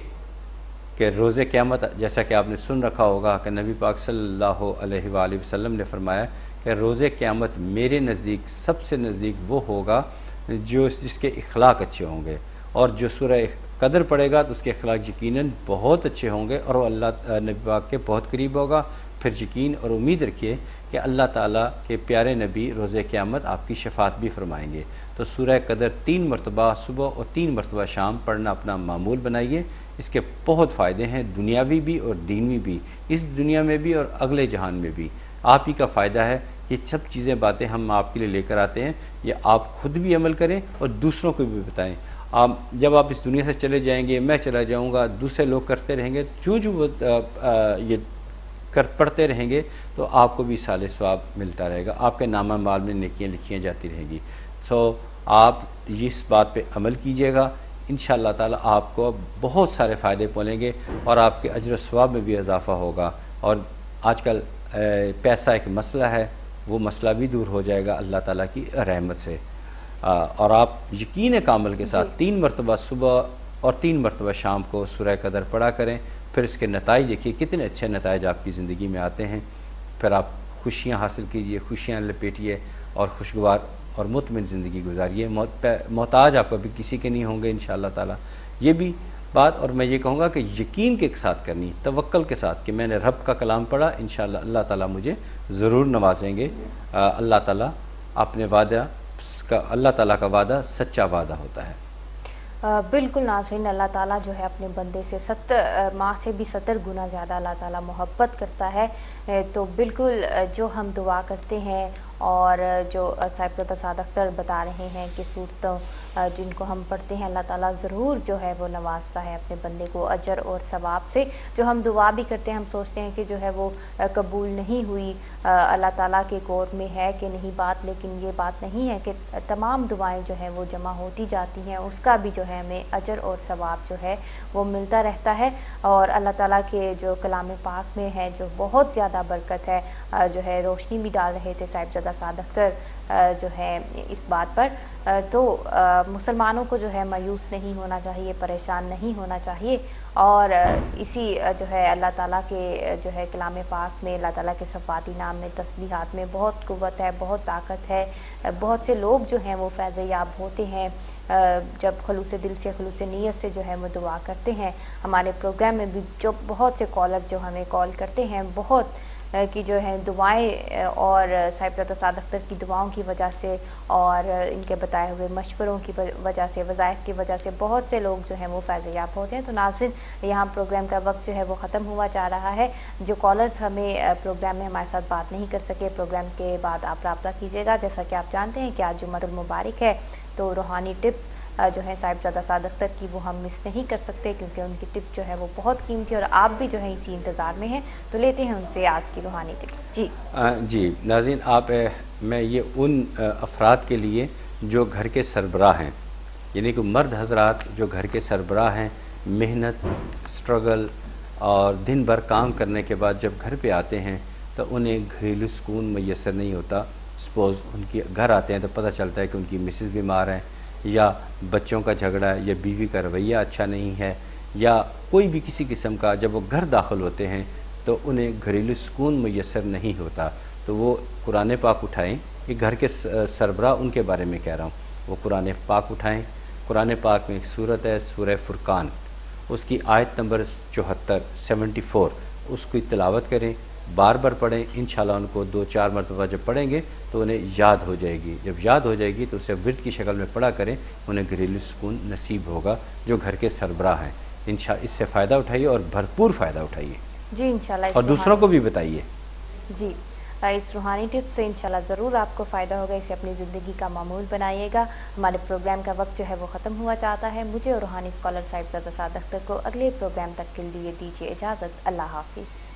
कि रोज़े क़यामत, जैसा कि आपने सुन रखा होगा कि नबी पाक सल्लल्लाहु अलैहि वसल्लम ने फरमाया कि रोज़े क़यामत मेरे नज़दीक सबसे नज़दीक वो होगा जो जिसके अखलाक अच्छे होंगे, और जो सूरह कदर पड़ेगा तो उसके अखलाक यकीनन बहुत अच्छे होंगे और वो अल्लाह नबी पाक के बहुत करीब होगा। फिर यकीन और उम्मीद रखिए कि अल्लाह ताला के प्यारे नबी रोज़े क़यामत आपकी शफ़ात भी फरमाएंगे। तो सूरह कदर 3 मरतबा सुबह और 3 मरतबा शाम पढ़ना अपना मामूल बनाइए। इसके बहुत फ़ायदे हैं, दुनियावी भी और दीनवी भी, इस दुनिया में भी और अगले जहान में भी। आप ही का फ़ायदा है। ये सब चीज़ें बातें हम आपके लिए लेकर आते हैं, ये आप ख़ुद भी अमल करें और दूसरों को भी बताएं। जब आप इस दुनिया से चले जाएंगे, मैं चला जाऊंगा, दूसरे लोग करते रहेंगे, जो वो ये पढ़ते रहेंगे तो आपको भी साले सवाब मिलता रहेगा, आपके नामा माल में नेकियां लिखियाँ जाती रहेंगी। तो आप इस बात पे अमल कीजिएगा, इंशाअल्लाह ताला आपको बहुत सारे फ़ायदे पहुँचेंगे और आपके अजर सवाब में भी इजाफ़ा होगा। और आजकल पैसा एक मसला है, वो मसला भी दूर हो जाएगा अल्लाह ताला की रहमत से। और आप यकीन कामिल के साथ 3 मरतबा सुबह और 3 मरतबा शाम को सूरह कदर पढ़ा करें। फिर इसके नताइज देखिए, कितने अच्छे नताइज आपकी ज़िंदगी में आते हैं। फिर आप खुशियाँ हासिल कीजिए, खुशियाँ लपेटिए और खुशगवार और मुतमिन ज़िंदगी गुजारिए। मोहताज आप कभी किसी के नहीं होंगे इंशाअल्लाह ताला। ये भी बात, और मैं ये कहूँगा कि यकीन के साथ करनी, तवक्ल के साथ कि मैंने रब का कलाम पढ़ा, इंशाअल्लाह अल्लाह ताला मुझे ज़रूर नवाजेंगे। अल्लाह ताला अपने वादा का, अल्लाह ताला का वादा सच्चा वादा होता है। बिल्कुल नाज़रीन, अल्लाह ताला जो है अपने बंदे से 70 माँ से भी 70 गुना ज़्यादा अल्लाह ताला मोहब्बत करता है। तो बिल्कुल जो हम दुआ करते हैं और जो साहिबजादा साद अख्तर बता रहे हैं कि सूरतों जिनको हम पढ़ते हैं अल्लाह ताला ज़रूर जो है वो नवाजता है अपने बंदे को अजर और सवाब से। जो हम दुआ भी करते हैं, हम सोचते हैं कि जो है वो कबूल नहीं हुई, अल्लाह ताला के कोर्ट में है कि नहीं बात, लेकिन ये बात नहीं है कि तमाम दुआएं जो है वो जमा होती जाती हैं, उसका भी जो है हमें अजर और सवाब जो है वो मिलता रहता है। और अल्लाह ताला के जो कलाम पाक में है जो बहुत ज़्यादा बरकत है, जो है रोशनी भी डाल रहे थे साहिबजादा साद अख्तर जो है इस बात पर। तो मुसलमानों को जो है मायूस नहीं होना चाहिए, परेशान नहीं होना चाहिए। और इसी जो है अल्लाह ताला के जो है कलाम पाक में, अल्लाह ताला के सफ़ाती नाम में, तस्बीहात में बहुत क़ुव्वत है, बहुत ताकत है। बहुत से लोग जो हैं वो फैज़ याब होते हैं जब खलूस दिल से, खलूस नीयत से जो है वो दुआ करते हैं। हमारे प्रोग्राम में भी जो बहुत से कॉलर जो हमें कॉल करते हैं, बहुत की जो है दुआएं और साहिबजादा साद अख्तर की दुआओं की वजह से और इनके बताए हुए मशवरों की वजह से, वज़ाइफ की वजह से बहुत से लोग जो हैं वो फैज़ याब होते हैं। तो नाज़रीन, यहाँ प्रोग्राम का वक्त जो है वो ख़त्म हुआ जा रहा है। जो कॉलर्स हमें प्रोग्राम में हमारे साथ बात नहीं कर सके, प्रोग्राम के बाद आप रब्ता कीजिएगा। जैसा कि आप जानते हैं कि आज जुम्मतुल मुबारक है, तो रूहानी टिप जो है साहिबजादा साद अख्तर की वो हम मिस नहीं कर सकते, क्योंकि उनकी टिप जो है वो बहुत कीमती, और आप भी जो है इसी इंतज़ार में हैं। तो लेते हैं उनसे आज की रूहानी टिप। जी नाज़रीन, मैं ये उन अफराद के लिए जो घर के सरबराह हैं, यानी कि मर्द हजरात जो घर के सरबराह हैं, मेहनत, स्ट्रगल और दिन भर काम करने के बाद जब घर पे आते हैं तो उन्हें घरेलू सुकून मैसर नहीं होता। सपोज़ उनके घर आते हैं तो पता चलता है कि उनकी मिसेस बीमार है, या बच्चों का झगड़ा है, या बीवी का रवैया अच्छा नहीं है, या कोई भी किसी किस्म का, जब वो घर दाखिल होते हैं तो उन्हें घरेलू सुकून मैसर नहीं होता। तो वो कुरान पाक उठाएं, ये घर के सरबराह उनके बारे में कह रहा हूँ, वो कुरान पाक उठाएं। कुरान पाक में एक सूरत है सूरह फुरकान, उसकी आयत नंबर 74 उसकी तिलावत करें, बार बार पढ़ें। इंशाल्लाह उनको 2-4 मरतबा जब पढ़ेंगे तो उन्हें याद हो जाएगी। जब याद हो जाएगी तो उसे विर्द की शक्ल में पढ़ा करें, उन्हें घरेलू सुकून नसीब होगा जो घर के सरबराह हैं। इससे फ़ायदा उठाइए और भरपूर फ़ायदा उठाइए जी इंशाल्लाह, और दूसरों को भी बताइए। जी, इस रूहानी टिप से इंशाल्लाह ज़रूर आपको फ़ायदा होगा। इसे अपनी ज़िंदगी का मामूल बनाइएगा। हमारे प्रोग्राम का वक्त जो है वो ख़त्म हुआ चाहता है। मुझे और रूहानी स्कॉलर साहिबजादा साद अख्तर को अगले प्रोग्राम तक के लिए दीजिए इजाज़त। अल्लाह हाफिज़।